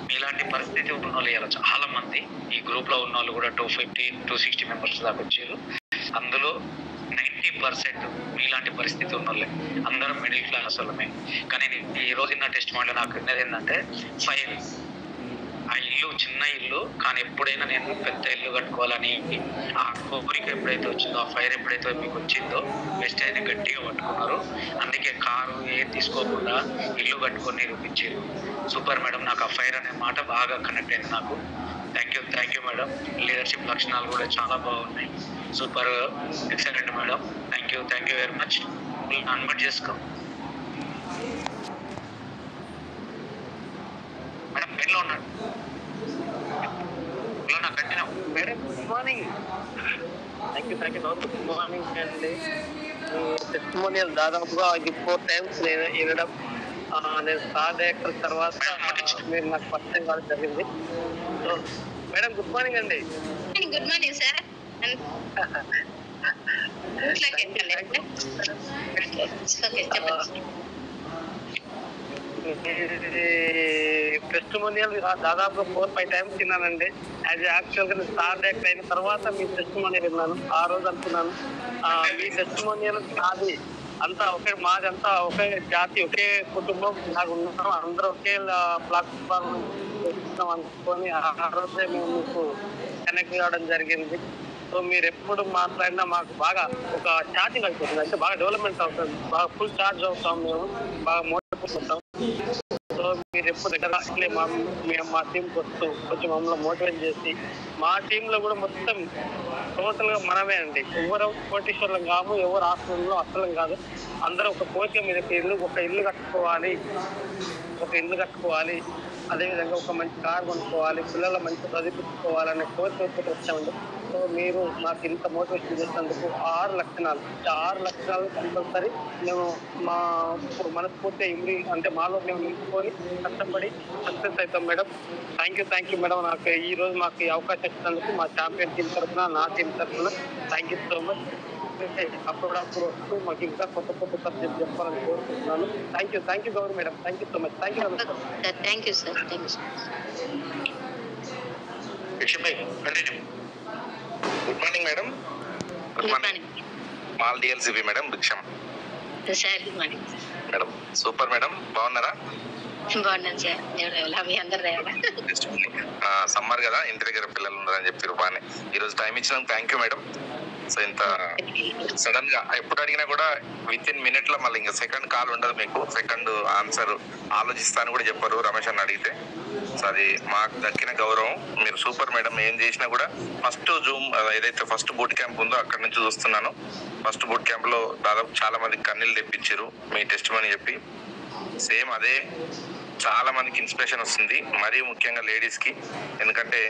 మీలాంటి పరిస్థితి ఉన్న వాళ్ళు ఇలా చాలా మంది ఈ గ్రూప్ లో ఉన్న వాళ్ళు కూడా 250-260 మెంబర్స్ దాకా వచ్చారు. అందులో 90% మీలాంటి పరిస్థితి ఉన్న వాళ్ళే, అందరం మిడిల్ క్లాస్ వాళ్ళమే. కానీ ఈ రోజు నా టెస్ట్ మాటలో నాకు ఉన్నది ఏంటంటే ఫైర్, ఆ ఇల్లు చిన్న ఇల్లు కానీ ఎప్పుడైనా నేను పెద్ద ఇల్లు కట్టుకోవాలని ఆ కోరిక ఎప్పుడైతే వచ్చిందో, ఆ ఫైర్ ఎప్పుడైతే మీకు వచ్చిందో వెస్టేజ్ గట్టిగా పట్టుకున్నారు. అందుకే కారు ఏం తీసుకోకుండా ఇల్లు కట్టుకొని నిరూపించారు. Super madam. నాకు ఆ ఫైర్ అనే మాట బాగా కనెక్ట్ అయింది నాకు. Thank you madam. లీడర్షిప్ లక్షణాలు కూడా చాలా బాగున్నాయి. Super, excellent madam. Thank you very much. Unmute చేసుకో మేడం. పెన్లో ఉన్నాడు continue madam. Good morning. Thank you good morning అండి. టెస్టిమోనియల్ దాదాపుగా 4 times నేను వినడం, నేను స్టార్ డైరెక్టర్ తర్వాత మీరు నాకు ఫస్ట్ టైం కావడం జరిగింది. సో మేడం గుడ్ మార్నింగ్ అండి. Good morning sir. టెస్టిమోనియల్ దాదాపు 4-5 times విన్నానండి. యాక్చువల్గా నేను స్టార్ డైరెక్టర్ అయిన తర్వాత మీ టెస్టిమోనియల్ విన్నాను. ఆ రోజు అనుకున్నాను మీ టెస్టిమోనియల్ అది అంతా మాదంతా ఒకే జాతి, ఒకే కుటుంబం నాకు ఉన్నాం, అందరూ ఒకే ప్లాట్ఫామ్ అనుకొని ఆ రోజే మేము మీకు కనెక్ట్ కావడం జరిగింది. సో మీరు ఎప్పుడు మాట్లాడినా మాకు బాగా ఒక ఛార్జింగ్ అయిపోతుంది, అంటే బాగా డెవలప్మెంట్ అవుతుంది, బాగా ఫుల్ ఛార్జ్ అవుతాం, మేము బాగా మోటివేట్ అవుతాం. సో మీరు ఎప్పుడు దగ్గర మా టీంకి వస్తూ కొంచెం మమ్మల్ని మోటివేట్ చేసి, మా టీంలో కూడా మొత్తం టోటల్గా మనమే అండి. ఎవరు కోటీశ్వరులం కాము, ఎవరు హాస్పిటల్లో అసలం కాదు. అందరూ ఒక కోరిక మీద ఒక ఇల్లు కట్టుకోవాలి, అదేవిధంగా ఒక మంచి కార్ కొనుక్కోవాలి, పిల్లల మంచి చదివించుకోవాలనే కోరిక వచ్చామండి. సో మీరు మాకు ఇంత మోటివేషన్ చేసినందుకు 6 లక్షణాలు కంపల్సరీ మేము మనస్ఫూర్తిగా అంటే మాలో మేము నిలుపుకొని కష్టపడి సక్సెస్ అవుతాం మేడం. Thank you madam. నాకు ఈ రోజు మాకు ఈ అవకాశం ఇచ్చినందుకు మా ఛాంపియన్ టీం తరఫున, నా టీం తరఫున థ్యాంక్ యూ సో మచ్. అయితే అప్పుడప్పుడు వస్తూ మాకు ఇంకా కొత్త కొత్త సబ్జెక్ట్ చెప్పాలని కోరుకుంటున్నాను. Thank you Gauri madam. Thank you so much. Thank you నమస్కారం. Thank you sir. Thank you sir. Continue. Good morning madam. Good morning మాల్ DLCB madam. Bhiksham sir. Good morning madam. Super madam. బాగున్నారా? బాగున్నాను సార్. మీ అందరు రేవాలా? Summer కదా, ఇంటి దగ్గర పిల్లలు ఉన్నారని చెప్పారు. బాగానే ఈరోజు టైం ఇచ్చినందుకు థ్యాంక్ యూ మేడం. సో ఇంత సడన్ గా ఎప్పుడు అడిగినా కూడా విత్ ఇన్ మినిట్ లో మళ్ళీ ఇంకా సెకండ్ కాల్ ఉండదు మీకు. సెకండ్ ఆన్సర్ ఆలోచిస్తాను కూడా చెప్పారు రమేష్ అన్న అడిగితే. సో అది మాకు దక్కిన గౌరవం. మీరు సూపర్ మేడం. ఏం చేసినా కూడా ఫస్ట్ జూమ్ ఏదైతే ఫస్ట్ బూట్ క్యాంప్ ఉందో అక్కడ నుంచి చూస్తున్నాను. ఫస్ట్ బూట్ క్యాంప్ లో దాదాపు చాలా మంది కన్నీళ్ళు తెప్పించారు మీ టెస్ట్ మని చెప్పి. సేమ్ అదే చాలా మందికి ఇన్స్పిరేషన్ వస్తుంది, మరీ ముఖ్యంగా లేడీస్ కి. ఎందుకంటే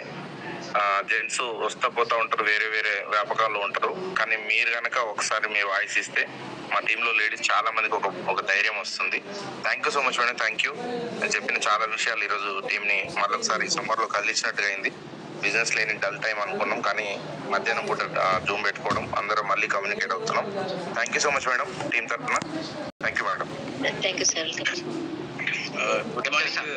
జెంట్స్ వస్తా పోతా ఉంటారు, వేరే వేరే వ్యాపకాల్లో ఉంటారు. కానీ మీరు కనుక ఒకసారి మీ వాయిస్ ఇస్తే మా టీంలో లేడీస్ చాలా మందికి ఒక ధైర్యం వస్తుంది. Thank you so much madam. Thank you. నేను చెప్పిన చాలా విషయాలు ఈరోజు టీంని మళ్ళొకసారి సమ్మర్లో కలిసినట్టుగా అయింది. బిజినెస్ లేని డల్ టైం అనుకున్నాం, కానీ మధ్యాహ్నం పూట జూమ్ పెట్టుకోవడం, అందరం మళ్ళీ కమ్యూనికేట్ అవుతున్నాం. Thank you so much madam team తరఫున. Thank you madam. Thank you sir. Good morning sir.